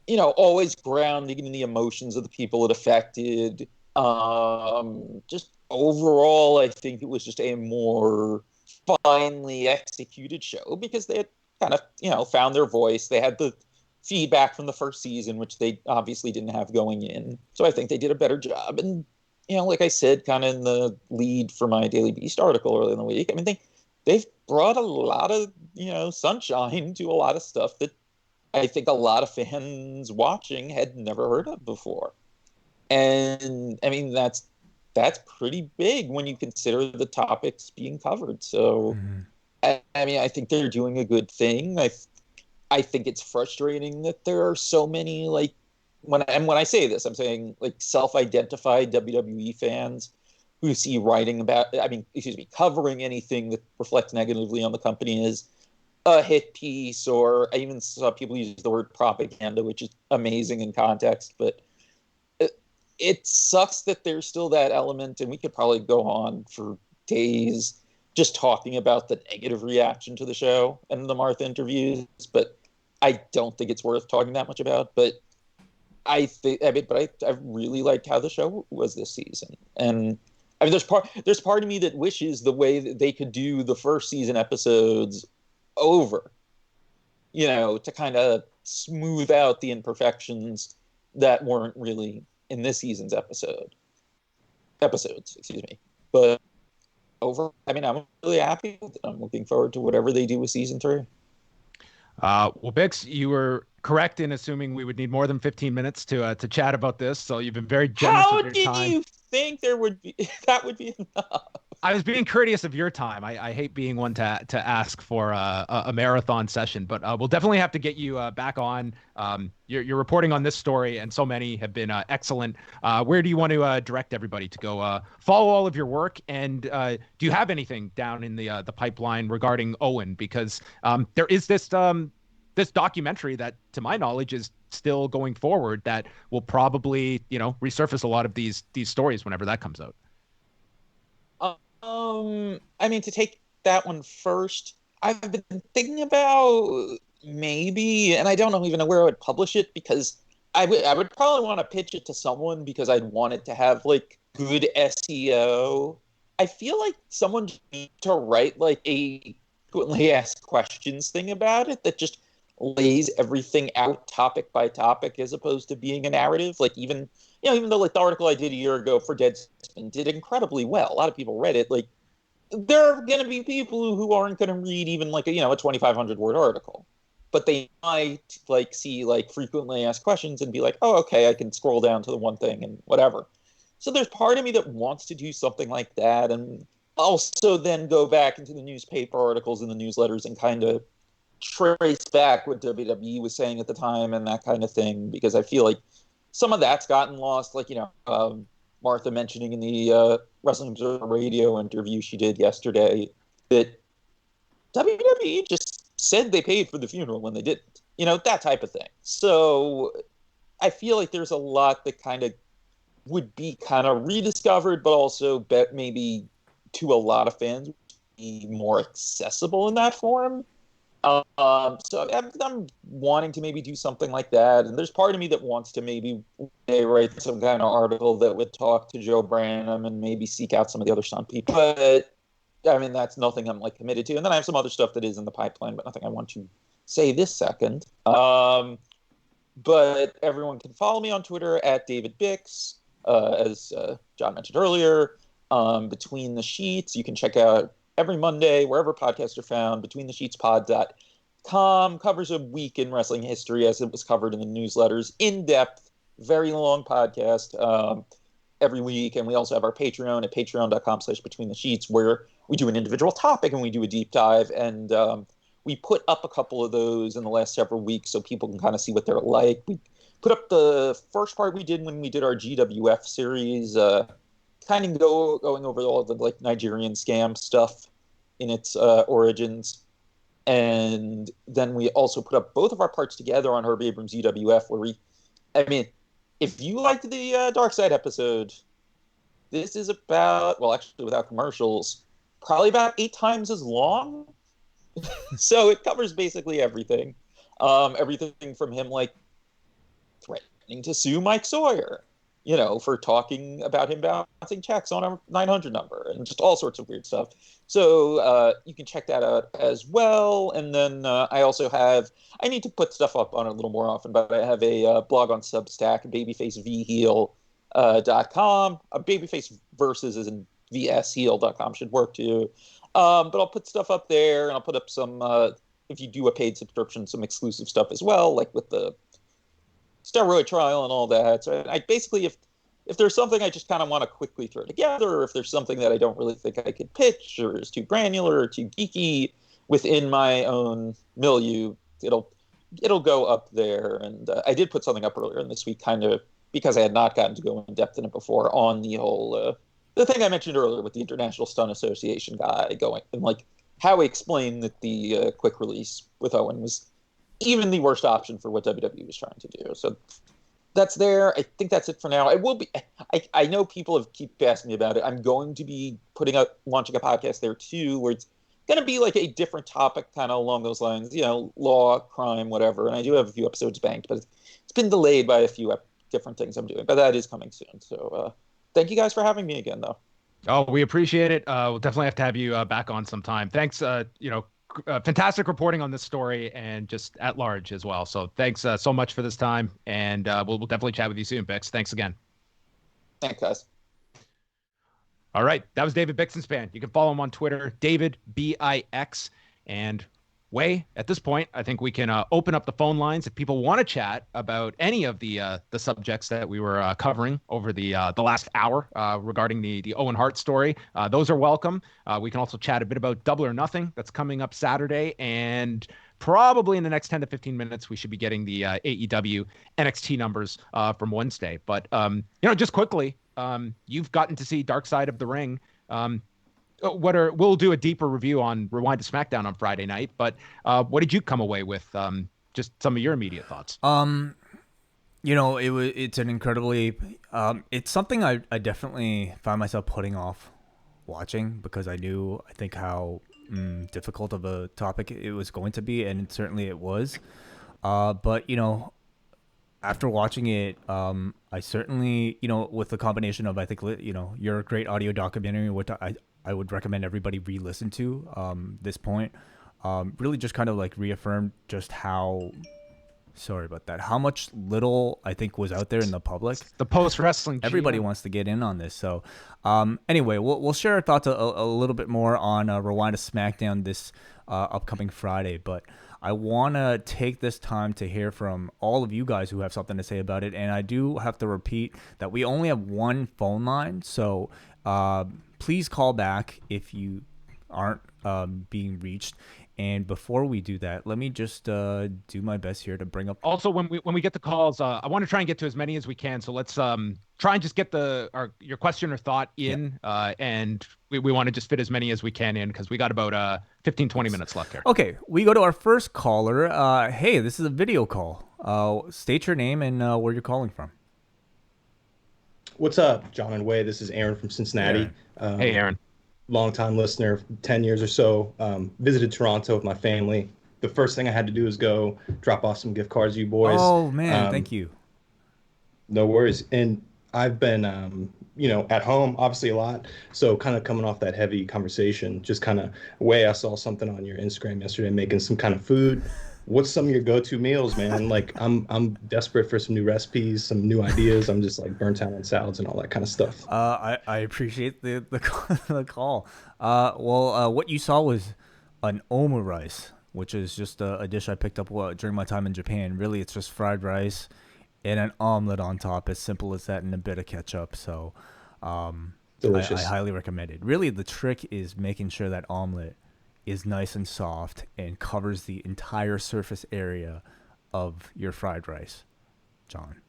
C: always grounding in the emotions of the people it affected. Just overall, I think it was just a more finely executed show because they had kind of, found their voice. They had the feedback from the first season, which they obviously didn't have going in. So I think they did a better job. And, like I said, kind of in the lead for my Daily Beast article earlier in the week, I mean, they've brought a lot of, sunshine to a lot of stuff that I think a lot of fans watching had never heard of before. And, I mean, that's pretty big when you consider the topics being covered. So, I mean, I think they're doing a good thing. I think it's frustrating that there are so many, like, when I say this, I'm saying, like, self-identified WWE fans who see covering anything that reflects negatively on the company as a hit piece, or I even saw people use the word propaganda, which is amazing in context, but it sucks that there's still that element, and we could probably go on for days just talking about the negative reaction to the show and the Martha interviews, but I don't think it's worth talking that much about. But I really liked how the show was this season. And I mean, there's part of me that wishes the way that they could do the first season episodes over, to kind of smooth out the imperfections that weren't really in this season's episodes, excuse me. But I mean, I'm really happy with it. I'm looking forward to whatever they do with season 3.
B: Well, Bix, you were correct in assuming we would need more than 15 minutes to chat about this. So you've been very generous with your time.
C: How did you think that would be enough?
B: I was being courteous of your time. I hate being one to ask for a marathon session, but we'll definitely have to get you back on. Your reporting on this story and so many have been excellent. Where do you want to direct everybody to go follow all of your work? And do you have anything down in the pipeline regarding Owen? Because there is this documentary that, to my knowledge, is still going forward that will probably resurface a lot of these stories whenever that comes out.
C: I mean, to take that one first, I've been thinking about maybe, and I don't even know where I would publish it, because I would probably want to pitch it to someone because I'd want it to have, like, good SEO. I feel like someone needs to write, like, a frequently asked questions thing about it that just lays everything out topic by topic as opposed to being a narrative. Like, even though, like, the article I did a year ago for Deadspin did incredibly well, a lot of people read it, like, there are going to be people who aren't going to read even, like, a 2,500 word article, but they might, like, see, like, frequently asked questions and be like, oh, okay, I can scroll down to the one thing and whatever. So there's part of me that wants to do something like that, and also then go back into the newspaper articles and the newsletters and kind of trace back what WWE was saying at the time and that kind of thing, because I feel like some of that's gotten lost. Like, Martha mentioning in the Wrestling Observer Radio interview she did yesterday that WWE just said they paid for the funeral when they didn't. That type of thing. So I feel like there's a lot that kind of would be kind of rediscovered, but also bet maybe to a lot of fans be more accessible in that form. So I'm wanting to maybe do something like that, and there's part of me that wants to maybe write some kind of article that would talk to Joe Branham and maybe seek out some of the other stunt people. But I mean, that's nothing I'm like committed to. And then I have some other stuff that is in the pipeline, but nothing I want to say this second. But everyone can follow me on Twitter at David Bix, as John mentioned earlier. Between the Sheets, you can check out every Monday, wherever podcasts are found, betweenthesheetspod.com covers a week in wrestling history as it was covered in the newsletters. In-depth, very long podcast every week. And we also have our Patreon at patreon.com/betweenthe-sheets, where we do an individual topic and we do a deep dive. And we put up a couple of those in the last several weeks so people can kind of see what they're like. We put up the first part we did when we did our GWF series, kind of going over all the like Nigerian scam stuff in its origins. And then we also put up both of our parts together on Herb Abrams' EWF, where I mean, if you liked the Dark Side episode, this is about, well, actually without commercials, probably about 8 times as long. So it covers basically everything. Everything from him like threatening to sue Mike Sawyer, for talking about him bouncing checks on a 900 number and just all sorts of weird stuff. So you can check that out as well. And then I also I need to put stuff up on it a little more often, but I have a blog on Substack, babyfacevheel.com. Babyface versus is in vsheel.com should work too. But I'll put stuff up there, and I'll put up some, if you do a paid subscription, some exclusive stuff as well, like with the steroid trial and all that. So I basically, if there's something I just kind of want to quickly throw together, or if there's something that I don't really think I could pitch, or is too granular or too geeky within my own milieu, it'll go up there. And I did put something up earlier in this week, kind of because I had not gotten to go in depth in it before, on the whole the thing I mentioned earlier with the International Stunt Association guy going, and like how he explained that the quick release with Owen was even the worst option for what WWE was trying to do. So that's there. I think that's it for now. I will be. I know people keep asking me about it. I'm going to be launching a podcast there too, where it's going to be like a different topic, kind of along those lines. Law, crime, whatever. And I do have a few episodes banked, but it's been delayed by a few different things I'm doing. But that is coming soon. So thank you guys for having me again, though.
B: Oh, we appreciate it. We'll definitely have to have you back on sometime. Thanks. Fantastic reporting on this story and just at large as well. So thanks so much for this time, and we'll definitely chat with you soon, Bix. Thanks again.
C: Thanks, guys.
B: All right, that was David Bixenspan. You can follow him on Twitter, David Bix. And Wai, at this point, I think we can open up the phone lines if people want to chat about any of the subjects that we were covering over the last hour regarding the Owen Hart story. Those are welcome. We can also chat a bit about Double or Nothing that's coming up Saturday, and probably in the next 10 to 15 minutes, we should be getting the AEW NXT numbers from Wednesday. But just quickly, you've gotten to see Dark Side of the Ring. We'll do a deeper review on Rewind to SmackDown on Friday night, but what did you come away with? Just some of your immediate thoughts.
A: It's an incredibly it's something I definitely found myself putting off watching, because I think how difficult of a topic it was going to be, and certainly it was. But after watching it, I certainly, with the combination of, I think, your great audio documentary, which I would recommend everybody re-listen to this point, really just kind of like reaffirmed just how much little I think was out there in the public.
B: The post-wrestling.
A: Everybody wants to get in on this. So anyway, we'll share our thoughts a little bit more on Rewind to SmackDown this upcoming Friday. But I want to take this time to hear from all of you guys who have something to say about it. And I do have to repeat that we only have one phone line. So please call back if you aren't being reached. And before we do that, let me just do my best here to bring up.
B: Also, when we get the calls, I want to try and get to as many as we can. So let's try and just get your question or thought in, and we want to just fit as many as we can in because we got about 15, 20 minutes left here.
A: Okay, we go to our first caller. Hey, this is a video call. State your name and where you're calling from.
D: What's up, John and Wai? This is Aaron from Cincinnati.
B: Hey, Aaron.
D: Longtime listener, 10 years or so. Visited Toronto with my family. The first thing I had to do was go drop off some gift cards, you boys.
A: Oh, man, thank you.
D: No worries. And I've been, at home, obviously a lot. So kind of coming off that heavy conversation, just kind of, Wai, I saw something on your Instagram yesterday making some kind of food. What's some of your go-to meals, man? Like I'm desperate for some new recipes, some new ideas. I'm just like burnt out on salads and all that kind of stuff.
A: I appreciate the call. What you saw was an omurice, which is just a dish I picked up during my time in Japan. Really, it's just fried rice and an omelet on top, as simple as that, and a bit of ketchup. So,
D: Delicious.
A: I highly recommend it. Really, the trick is making sure that omelet is nice and soft and covers the entire surface area of your fried rice, John.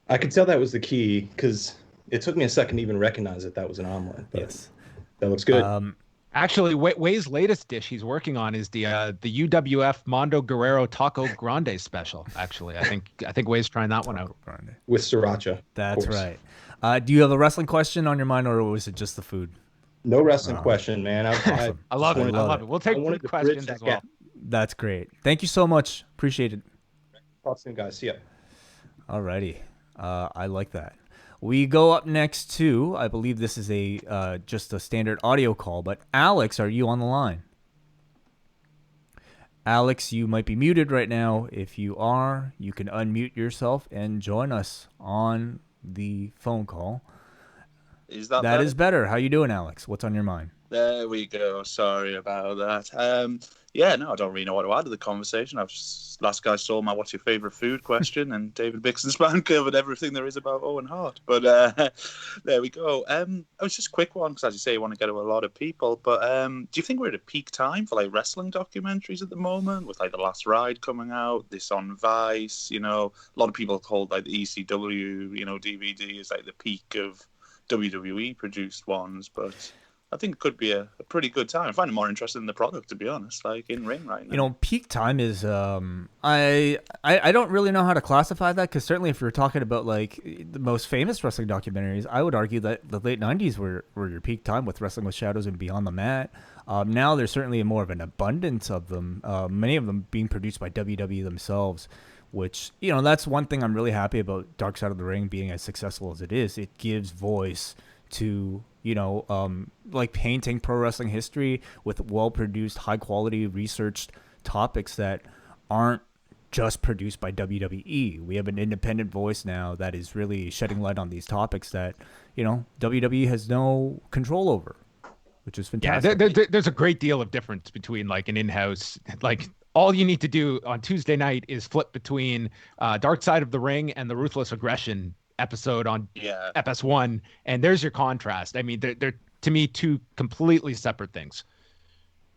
D: I could tell that was the key because it took me a second to even recognize that was an omelet. But
A: yes,
D: that looks good.
B: Actually, Wai's latest dish he's working on is the UWF Mondo Guerrero Taco Grande special. Actually, I think Wai's trying that one out.
D: With sriracha.
A: That's right. Do you have a wrestling question on your mind, or was it just the food?
D: No wrestling question, man.
B: I love it. I love it. We'll take food questions as well.
A: That's great. Thank you so much. Appreciate it.
D: Talk soon, guys. See ya.
A: Alrighty. I like that. We go up next to, I believe this is just a standard audio call, but Alex, are you on the line? Alex, you might be muted right now. If you are, you can unmute yourself and join us on the phone call.
E: Is that
A: That is better. How you doing, Alex? What's on your mind?
E: There we go. Sorry about that. I don't really know what to add to the conversation. Last guy stole my "What's your favorite food?" question, and David Bixenspan covered everything there is about Owen Hart. But there we go. It was just a quick one because, as you say, you want to get to a lot of people. But do you think we're at a peak time for like wrestling documentaries at the moment, with like The Last Ride coming out, this on Vice? A lot of people called like the ECW, DVD is like the peak of WWE produced ones, but I think it could be a pretty good time. I find it more interesting in the product, to be honest, like in ring right now.
A: Peak time is I don't really know how to classify that, because certainly if you're talking about like the most famous wrestling documentaries, I would argue that the late 90s were your peak time with Wrestling with Shadows and Beyond the Mat. Now there's certainly more of an abundance of them, many of them being produced by WWE themselves, which, that's one thing I'm really happy about Dark Side of the Ring being as successful as it is. It gives voice to, like painting pro wrestling history with well-produced, high-quality, researched topics that aren't just produced by WWE. We have an independent voice now that is really shedding light on these topics that, WWE has no control over, which is fantastic.
B: Yeah, there's a great deal of difference between like an in-house, like all you need to do on Tuesday night is flip between Dark Side of the Ring and the Ruthless Aggression episode on FS1, and there's your contrast. I mean, they're to me two completely separate things.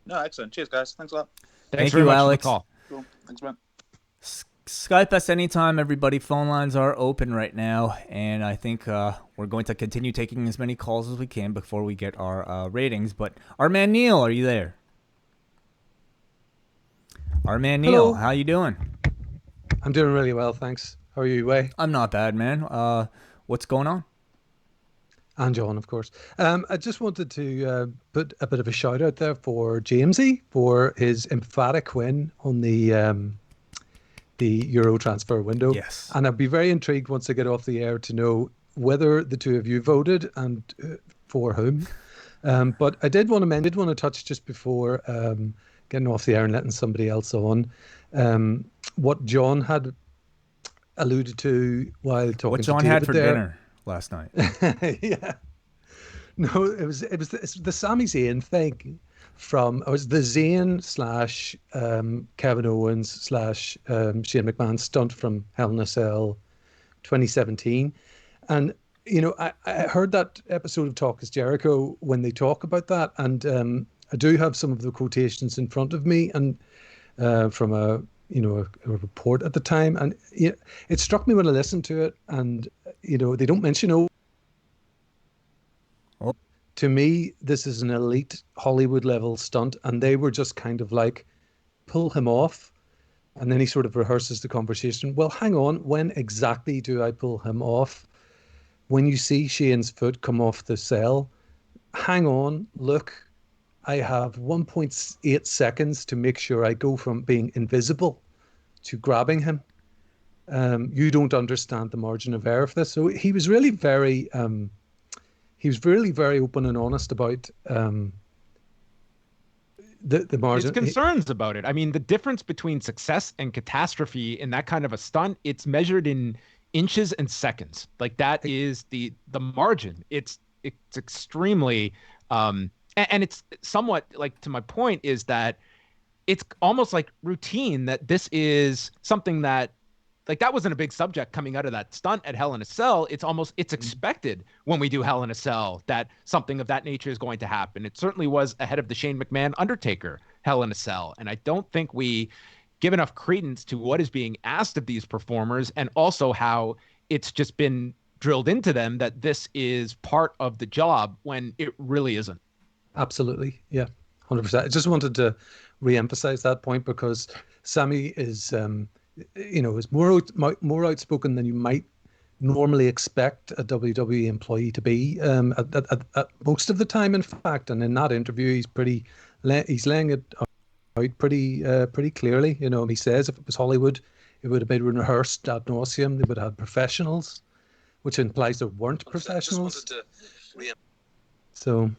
E: No, excellent. Cheers, guys. Thanks a lot.
A: Thanks very much, Alex.
B: For the call.
E: Cool. Thanks, man.
A: Skype us anytime, everybody. Phone lines are open right now, and I think we're going to continue taking as many calls as we can before we get our ratings. But our man Neil, are you there? Our man Neil,
F: Hello.
A: How you doing?
F: I'm doing really well, thanks. How are you, Wai?
A: I'm not bad, man. What's going on?
F: And John, of course. I just wanted to put a bit of a shout out there for Jamesy for his emphatic win on the Euro transfer window.
A: Yes.
F: And I'd be very intrigued once I get off the air to know whether the two of you voted and for whom. But I did want to touch just before getting off the air and letting somebody else on what John had alluded to while talking
A: what John
F: to David
A: had for
F: there.
A: dinner last night.
F: Yeah. No, it was the Sami Zayn thing it was the Zayn / Kevin Owens / Shane McMahon stunt from Hell in a Cell 2017. And, I heard that episode of Talk is Jericho when they talk about that. And I do have some of the quotations in front of me, and from a report at the time, and it struck me when I listened to it, and they don't mention Owen.
A: Oh.
F: To me, this is an elite Hollywood level stunt, and they were just kind of like, pull him off, and then he sort of rehearses the conversation. Well, hang on, when exactly do I pull him off? When you see Shane's foot come off the cell, hang on, look, I have 1.8 seconds to make sure I go from being invisible to grabbing him. You don't understand the margin of error of this. So he was really very open and honest about the margin.
B: His concerns about it. I mean, the difference between success and catastrophe in that kind of a stunt, it's measured in inches and seconds. Like that is the margin. It's extremely and it's somewhat like, to my point, is that it's almost like routine that this is something that, like, that wasn't a big subject coming out of that stunt at Hell in a Cell. It's expected when we do Hell in a Cell that something of that nature is going to happen. It certainly was ahead of the Shane McMahon Undertaker Hell in a Cell. And I don't think we give enough credence to what is being asked of these performers, and also how it's just been drilled into them that this is part of the job when it really isn't.
F: Absolutely. Yeah, 100%. I just wanted to re-emphasize that point, because Sammy is, is more outspoken than you might normally expect a WWE employee to be at most of the time, in fact. And in that interview, he's laying it out pretty clearly. He says if it was Hollywood, it would have been rehearsed ad nauseum. They would have had professionals, which implies there weren't professionals. So,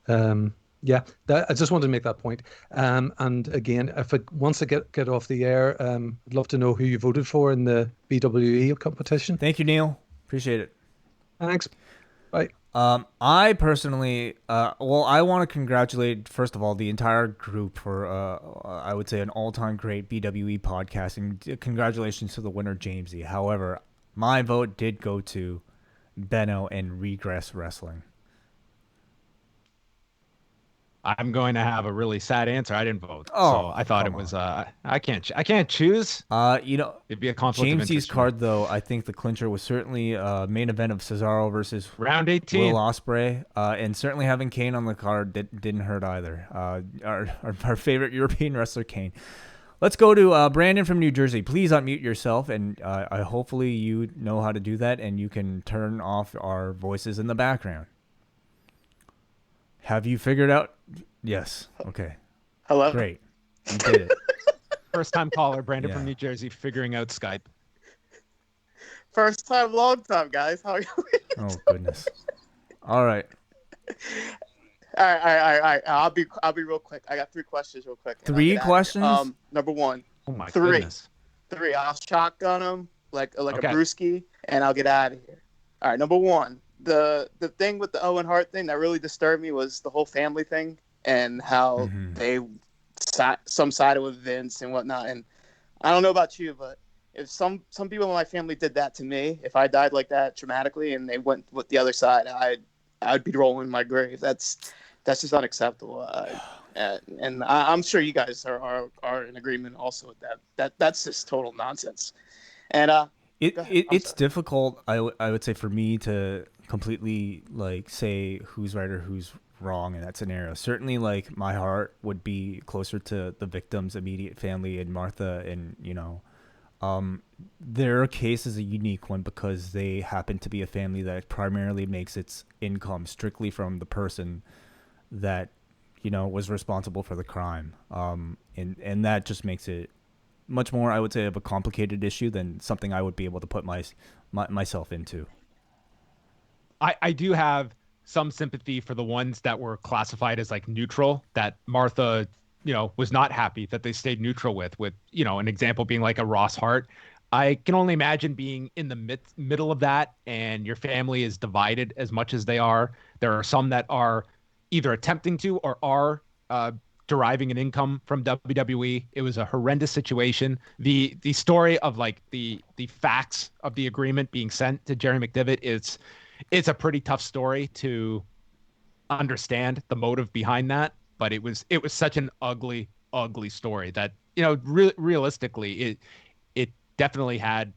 F: I just wanted to make that point. And again, once I get off the air, I'd love to know who you voted for in the BWE competition.
A: Thank you, Neil. Appreciate it.
F: Thanks. Bye.
A: I personally, I want to congratulate, first of all, the entire group for, I would say, an all-time great BWE podcast, and congratulations to the winner, Jamesy. However, my vote did go to Benno and Regress Wrestling.
B: I'm going to have a really sad answer. I didn't vote.
A: Oh,
B: so I thought it was I can't choose. It'd be a conflict of
A: James's
B: interest.
A: card, though, I think the clincher was certainly main event of Cesaro versus
B: round 18.
A: Will Ospreay, and certainly having Kane on the card didn't hurt either. Our favorite European wrestler, Kane. Let's go to Brandon from New Jersey. Please unmute yourself, and hopefully you know how to do that, and you can turn off our voices in the background. Have you figured out? Yes. Okay.
G: Hello.
A: Great. You did it.
B: First time caller, Brandon
A: Yeah.
B: from New Jersey, figuring out Skype.
G: First time, long time, guys. How are you?
A: Oh goodness. All right.
G: All right. I'll be real quick. I got 3 questions real quick. and I'll
A: 3
G: get out of here.
A: questions?
G: Number 1.
B: Oh my
G: 3.
B: goodness.
G: 3. I'll shotgun them like
B: Okay.
G: a brewski, and I'll get out of here. All right. Number 1. The thing with the Owen Hart thing that really disturbed me was the whole family thing, and how they some sided with Vince and whatnot. And I don't know about you, but if some people in my family did that to me, if I died like that traumatically and they went with the other side, I'd be rolling in my grave. That's just unacceptable. And I'm sure you guys are in agreement also with that. That's just total nonsense. And
A: it's difficult. I would say for me to completely like say who's right or who's wrong in that scenario. Certainly, like, my heart would be closer to the victim's immediate family and Martha, and their case is a unique one because they happen to be a family that primarily makes its income strictly from the person that was responsible for the crime, and that just makes it much more, I would say, of a complicated issue than something I would be able to put myself into.
B: I do have some sympathy for the ones that were classified as like neutral, that Martha, was not happy that they stayed neutral with, an example being like a Ross Hart. I can only imagine being in the middle of that and your family is divided as much as they are. There are some that are either attempting to or are deriving an income from WWE. It was a horrendous situation. The story of like the facts of the agreement being sent to Jerry McDevitt, it's a pretty tough story to understand the motive behind that. but it was such an ugly story that, realistically, it definitely had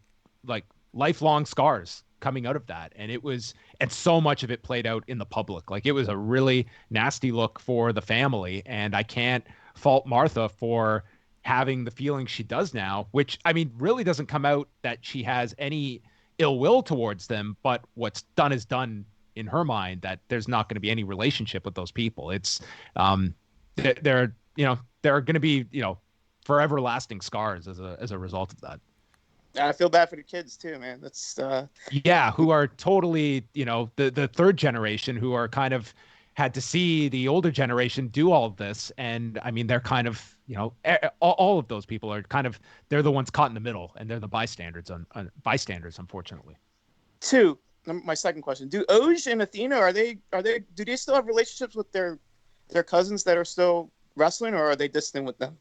B: like lifelong scars coming out of that. And so much of it played out in the public. Like, it was a really nasty look for the family. And I can't fault Martha for having the feelings she does now, which, I mean, really doesn't come out that she has any ill will towards them, but what's done is done in her mind, that there's not going to be any relationship with those people. It's, there are going to be, forever lasting scars as a result of that.
G: I feel bad for the kids too, man. That's
B: who are totally, the third generation, who are kind of had to see the older generation do all of this. And I mean, they're kind of, all of those people are kind of, they're the ones caught in the middle, and they're the bystanders, unfortunately.
G: Two, my second question: do Oj and Athena, do they still have relationships with their cousins that are still wrestling, or are they distant with them?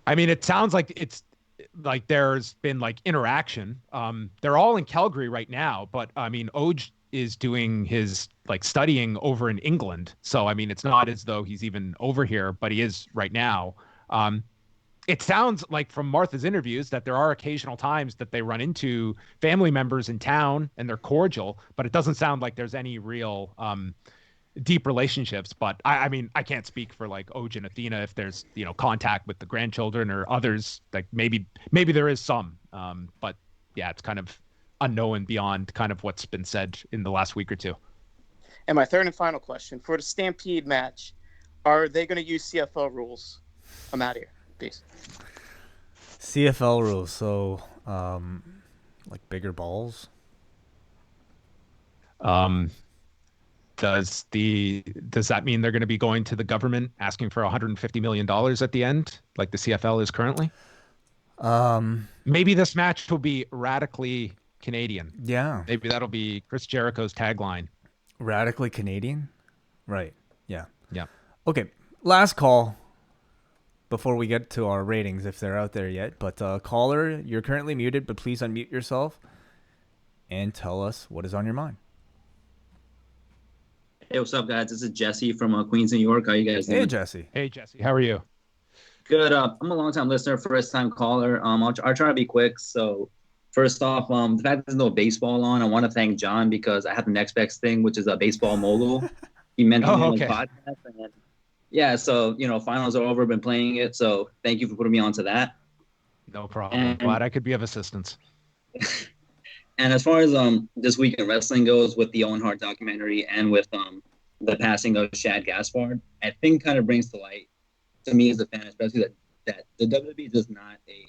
B: I mean, it sounds like it's like there's been like interaction. They're all in Calgary right now, but I mean, Oj is doing his like studying over in England. So, I mean, it's not as though he's even over here, but he is right now. It sounds like from Martha's interviews that there are occasional times that they run into family members in town and they're cordial, but it doesn't sound like there's any real deep relationships. But I mean, I can't speak for like Oj and Athena if there's, contact with the grandchildren or others. Like maybe there is some, but yeah, it's kind of unknown beyond kind of what's been said in the last week or two.
G: And my third and final question for the Stampede match: are they going to use CFL rules? I'm out of here. Peace.
A: CFL rules, so like bigger balls.
B: Does that mean they're going to be going to the government asking for $150 million at the end, like the CFL is currently? Maybe this match will be radically Canadian.
A: Yeah.
B: Maybe that'll be Chris Jericho's tagline.
A: Radically Canadian? Right. Yeah.
B: Yeah.
A: Okay. Last call before we get to our ratings, if they're out there yet. But caller, you're currently muted, but please unmute yourself and tell us what is on your mind.
H: Hey, what's up, guys? This is Jesse from Queens, New York. How you guys doing?
A: Hey, Jesse.
B: Hey, Jesse. How are you?
H: Good. I'm a long-time listener, first-time caller. I'll try to be quick. So, first off, the fact there's no baseball on, I want to thank John because I have the next best thing, which is a baseball mogul. He mentioned it in the podcast. And yeah, so, finals are over. Been playing it. So, thank you for putting me onto that.
B: No problem. Glad I could be of assistance.
H: And as far as this week in wrestling goes, with the Owen Hart documentary and with the passing of Shad Gaspard, I think kind of brings to light to me as a fan, especially that the WWE is just not a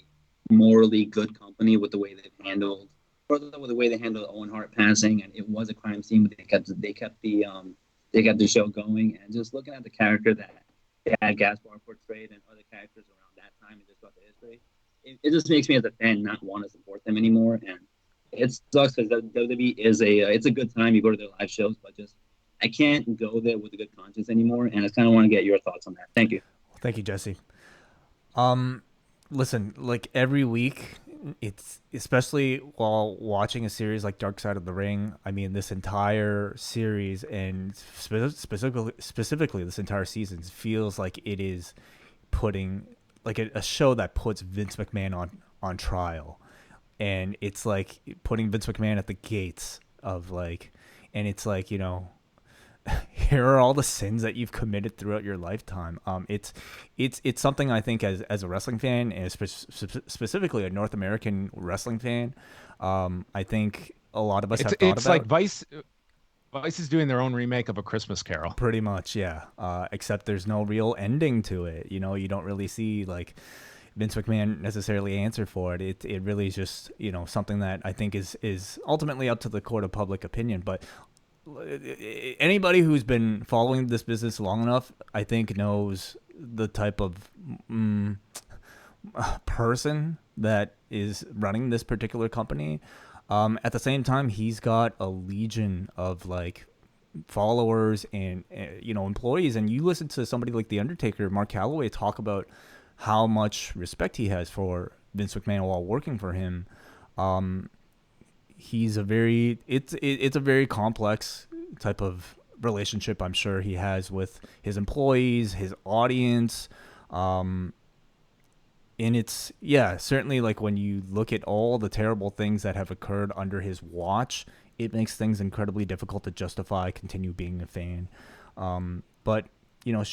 H: morally good company with the way they've handled, or with the way they handled Owen Hart passing. And it was a crime scene, but they kept the show going. And just looking at the character that Shad Gaspard portrayed and other characters around that time and just about the history, it just makes me as a fan not want to support them anymore. And it sucks because WWE it's a good time. You go to their live shows, but just I can't go there with a good conscience anymore. And I kind of want to get your thoughts on that. Thank you.
A: Thank you, Jesse. Listen, like every week, it's especially while watching a series like Dark Side of the Ring. I mean, this entire series and specifically this entire season feels like it is putting like a show that puts Vince McMahon on trial. And it's like putting Vince McMahon at the gates of like, and it's like, here are all the sins that you've committed throughout your lifetime. It's something I think as a wrestling fan, and specifically a North American wrestling fan, I think a lot of us have thought about.
B: It's like Vice is doing their own remake of A Christmas Carol.
A: Pretty much, yeah. Except there's no real ending to it. You don't really see like Vince McMahon necessarily answer for it. It really is just, something that I think is ultimately up to the court of public opinion. But anybody who's been following this business long enough, I think, knows the type of person that is running this particular company. At the same time, he's got a legion of like followers and employees. And you listen to somebody like The Undertaker, Mark Calloway, talk about how much respect he has for Vince McMahon while working for him. It's a very complex type of relationship I'm sure he has with his employees, his audience. And it's, yeah, certainly like when you look at all the terrible things that have occurred under his watch, it makes things incredibly difficult to justify continue being a fan. But, you know,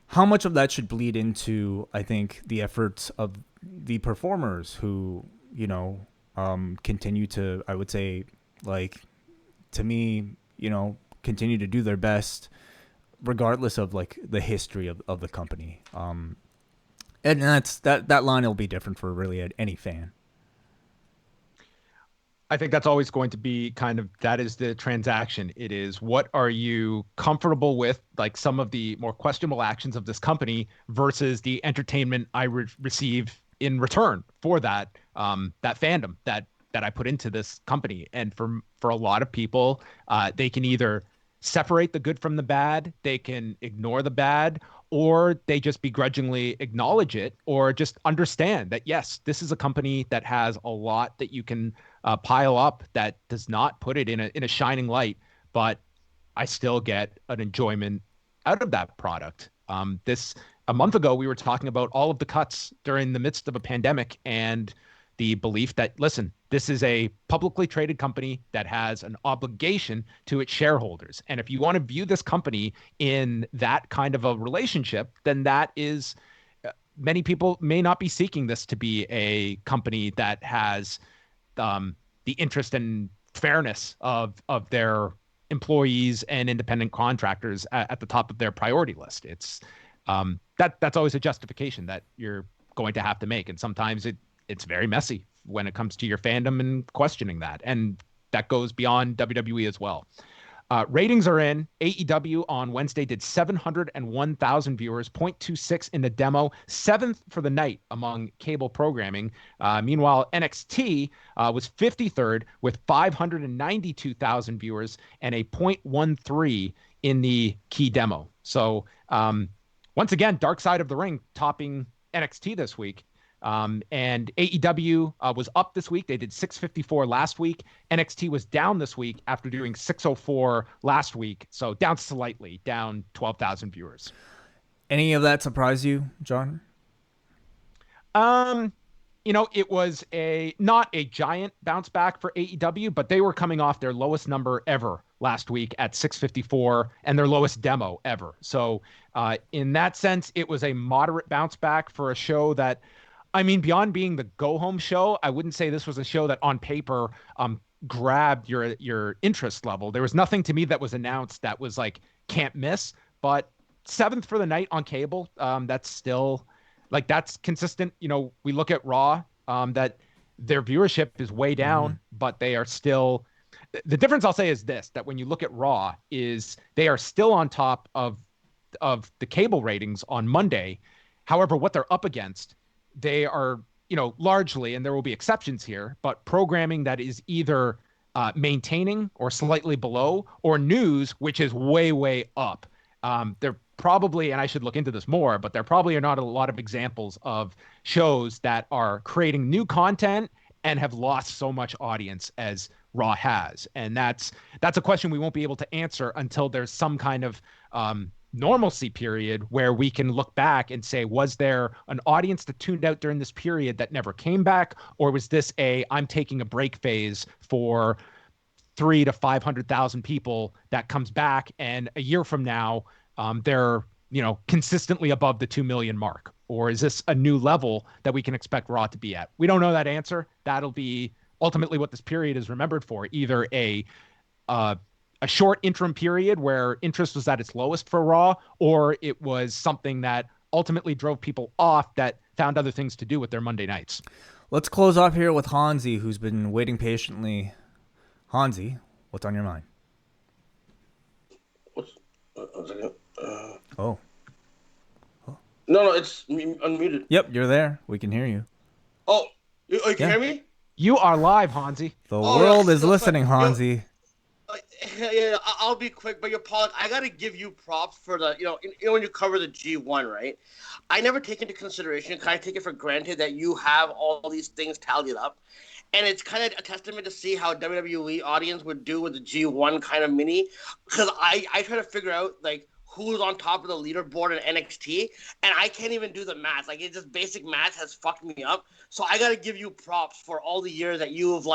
A: how much of that should bleed into, I think, the efforts of the performers who, you know, continue to, I would say, like, to me, you know, continue to do their best regardless of like the history of the company. And that line will be different for really any fan.
B: I think that's always going to be that is the transaction. It is, what are you comfortable with, like some of the more questionable actions of this company versus the entertainment I receive in return for that fandom that I put into this company. And for a lot of people, they can either separate the good from the bad, they can ignore the bad, or they just begrudgingly acknowledge it, or just understand that, yes, this is a company that has a lot that you can pile up that does not put it in a shining light, but I still get an enjoyment out of that product. A month ago, we were talking about all of the cuts during the midst of a pandemic, and the belief that, listen, this is a publicly traded company that has an obligation to its shareholders. And if you want to view this company in that kind of a relationship, then that is, many people may not be seeking this to be a company that has the interest and fairness of their employees and independent contractors at the top of their priority list. It's that's always a justification that you're going to have to make. And sometimes it's very messy when it comes to your fandom and questioning that. And that goes beyond WWE as well. Ratings are in. AEW on Wednesday did 701,000 viewers, 0.26 in the demo, 7th for the night among cable programming. Meanwhile, NXT was 53rd with 592,000 viewers and a 0.13 in the key demo. So once again, Dark Side of the Ring topping NXT this week. And AEW was up this week. They did 654 last week. NXT was down this week after doing 604 last week. So down slightly, down 12,000 viewers.
A: Any of that surprise you, John?
B: You know, it was not a giant bounce back for AEW, but they were coming off their lowest number ever last week at 654 and their lowest demo ever. So in that sense, it was a moderate bounce back for a show that, I mean, beyond being the go-home show, I wouldn't say this was a show that on paper grabbed your interest level. There was nothing to me that was announced that was like, can't miss. But 7th for the night on cable, that's still, like, that's consistent. You know, we look at Raw, that their viewership is way down, but they are still, the difference I'll say is this, that when you look at Raw, is they are still on top of the cable ratings on Monday. However, what they're up against, they are, you know, largely, and there will be exceptions here, but programming that is either maintaining or slightly below, or news, which is way, way up. There probably, and I should look into this more, but there probably are not a lot of examples of shows that are creating new content and have lost so much audience as Raw has. And that's a question we won't be able to answer until there's some kind of normalcy period where we can look back and say, was there an audience that tuned out during this period that never came back? Or was this I'm taking a break phase for 300,000 to 500,000 people that comes back, and a year from now, they're, you know, consistently above the 2 million mark? Or is this a new level that we can expect Raw to be at? We don't know that answer. That'll be ultimately what this period is remembered for, either a short interim period where interest was at its lowest for Raw, or it was something that ultimately drove people off that found other things to do with their Monday nights.
A: Let's close off here with Hansi, who's been waiting patiently. Hansi, what's on your mind? Oh.
I: No, it's unmuted.
A: Yep, you're there. We can hear you.
I: Oh, you can hear me?
B: You are live, Hansi.
A: The world is listening, Hansi.
I: yeah, I'll be quick, but your Pollock, I gotta give you props for the, when you cover the G1, right? I never take into consideration, kind of take it for granted that you have all these things tallied up, and it's kind of a testament to see how WWE audience would do with the G1 kind of mini, because I try to figure out like who's on top of the leaderboard in NXT, and I can't even do the math. Like, it's just basic math has fucked me up. So I gotta give you props for all the years that you've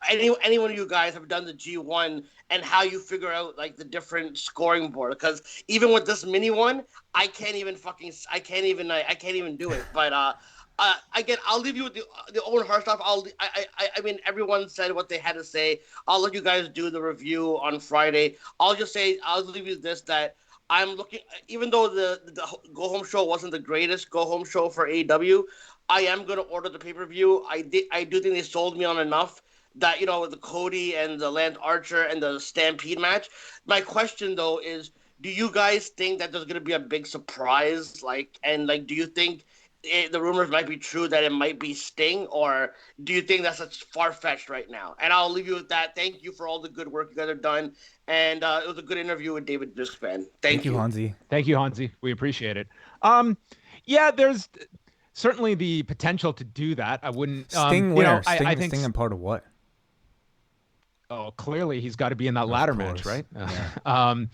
I: any one of you guys have done the G1 and how you figure out like the different scoring board. Because even with this mini one, I can't even do it. But again, I'll leave you with the Owen Hart stuff. I mean, everyone said what they had to say. I'll let you guys do the review on Friday. I'll leave you this, that I'm looking, even though the Go Home show wasn't the greatest Go Home show for AEW, I am going to order the pay-per-view. I do think they sold me on enough that, with the Cody and the Lance Archer and the Stampede match. My question, though, is do you guys think that there's going to be a big surprise? Do you think the rumors might be true that it might be Sting, or do you think that's far-fetched right now? And I'll leave you with that. Thank you for all the good work you guys have done, and it was a good interview with David Bixenspan. Thank you,
A: Hansi.
B: Thank you, Hansi. We appreciate it. Yeah, there's certainly the potential to do that. I wouldn't.
A: Sting where? I think Sting in part of what?
B: Oh, clearly he's got to be in that ladder match, right?
A: Yeah.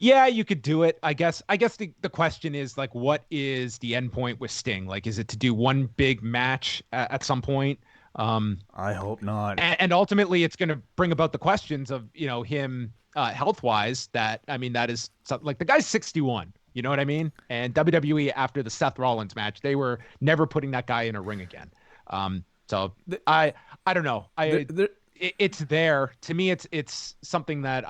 B: Yeah, you could do it. I guess the question is, like, what is the end point with Sting? Like, is it to do one big match at some point?
A: I hope not.
B: And ultimately, it's going to bring about the questions of, him health-wise. That is like, the guy's 61. You know what I mean? And WWE, after the Seth Rollins match, they were never putting that guy in a ring again. So I don't know. It's there. To me, it's something that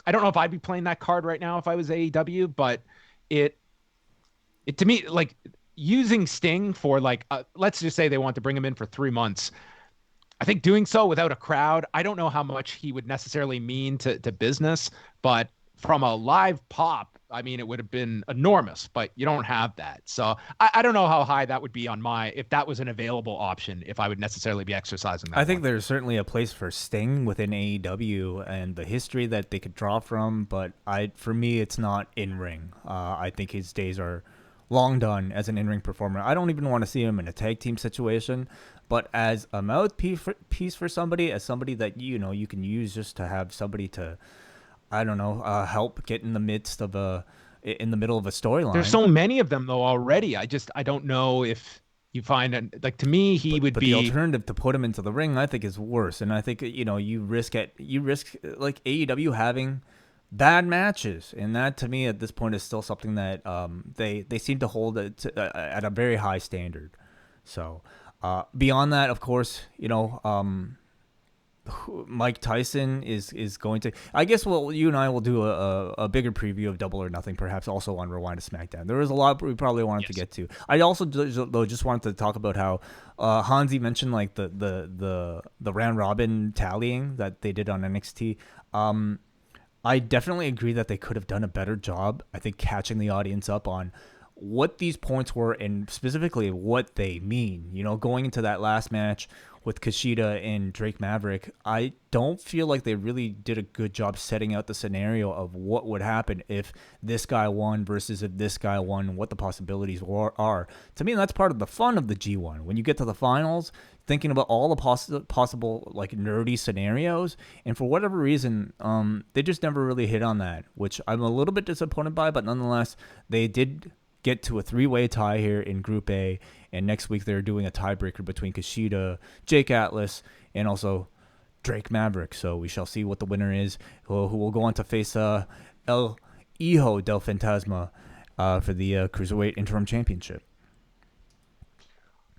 B: I don't know if I'd be playing that card right now if I was AEW, but it to me, like, using Sting for let's just say they want to bring him in for 3 months. I think doing so without a crowd, I don't know how much he would necessarily mean to business, but from a live pop, it would have been enormous, but you don't have that. So I don't know how high that would be on if that was an available option, if I would necessarily be exercising that.
A: I think there's certainly a place for Sting within AEW and the history that they could draw from, but for me, it's not in ring. I think his days are long done as an in-ring performer. I don't even want to see him in a tag team situation, but as a mouthpiece for somebody, as somebody that you can use just to have somebody to, help get in the middle of a storyline.
B: There's so many of them though already. I don't know if you find to me but
A: the alternative to put him into the ring, I think, is worse. And I think you risk like AEW having bad matches, and that to me at this point is still something that they seem to hold it at a very high standard. So beyond that, of course, Mike Tyson is going to, I guess, you and I will do a bigger preview of Double or Nothing, perhaps also on Rewind to SmackDown. There was a lot we probably wanted to get to. I also though just wanted to talk about how Hansi mentioned like the round robin tallying that they did on NXT. I definitely agree that they could have done a better job, I think, catching the audience up on what these points were and specifically what they mean. Going into that last match with Kushida and Drake Maverick, I don't feel like they really did a good job setting out the scenario of what would happen if this guy won versus if this guy won, what the possibilities are. To me, that's part of the fun of the G1. When you get to the finals, thinking about all the possible like nerdy scenarios, and for whatever reason, they just never really hit on that, which I'm a little bit disappointed by, but nonetheless, they did get to a 3-way tie here in Group A, and next week they're doing a tiebreaker between Kushida, Jake Atlas, and also Drake Maverick. So we shall see what the winner is, who will go on to face El Hijo del Fantasma for the Cruiserweight Interim Championship.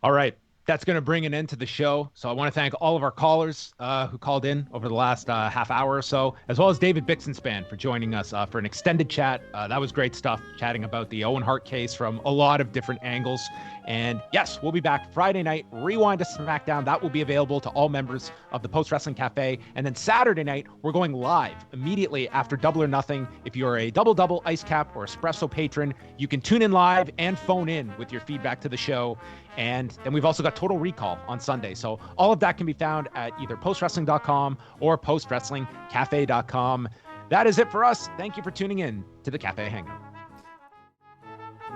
B: All right. That's going to bring an end to the show. So I want to thank all of our callers who called in over the last half hour or so, as well as David Bixenspan for joining us for an extended chat. That was great stuff, chatting about the Owen Hart case from a lot of different angles. And yes, we'll be back Friday night, Rewind to SmackDown. That will be available to all members of the Post Wrestling Cafe. And then Saturday night, we're going live immediately after Double or Nothing. If you're a Double Ice Cap or Espresso patron, you can tune in live and phone in with your feedback to the show. And then we've also got Total Recall on Sunday. So all of that can be found at either postwrestling.com or postwrestlingcafe.com. That is it for us. Thank you for tuning in to the Cafe Hangout.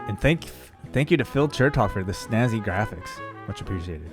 A: And thank you to Phil Chertoff for the snazzy graphics. Much appreciated.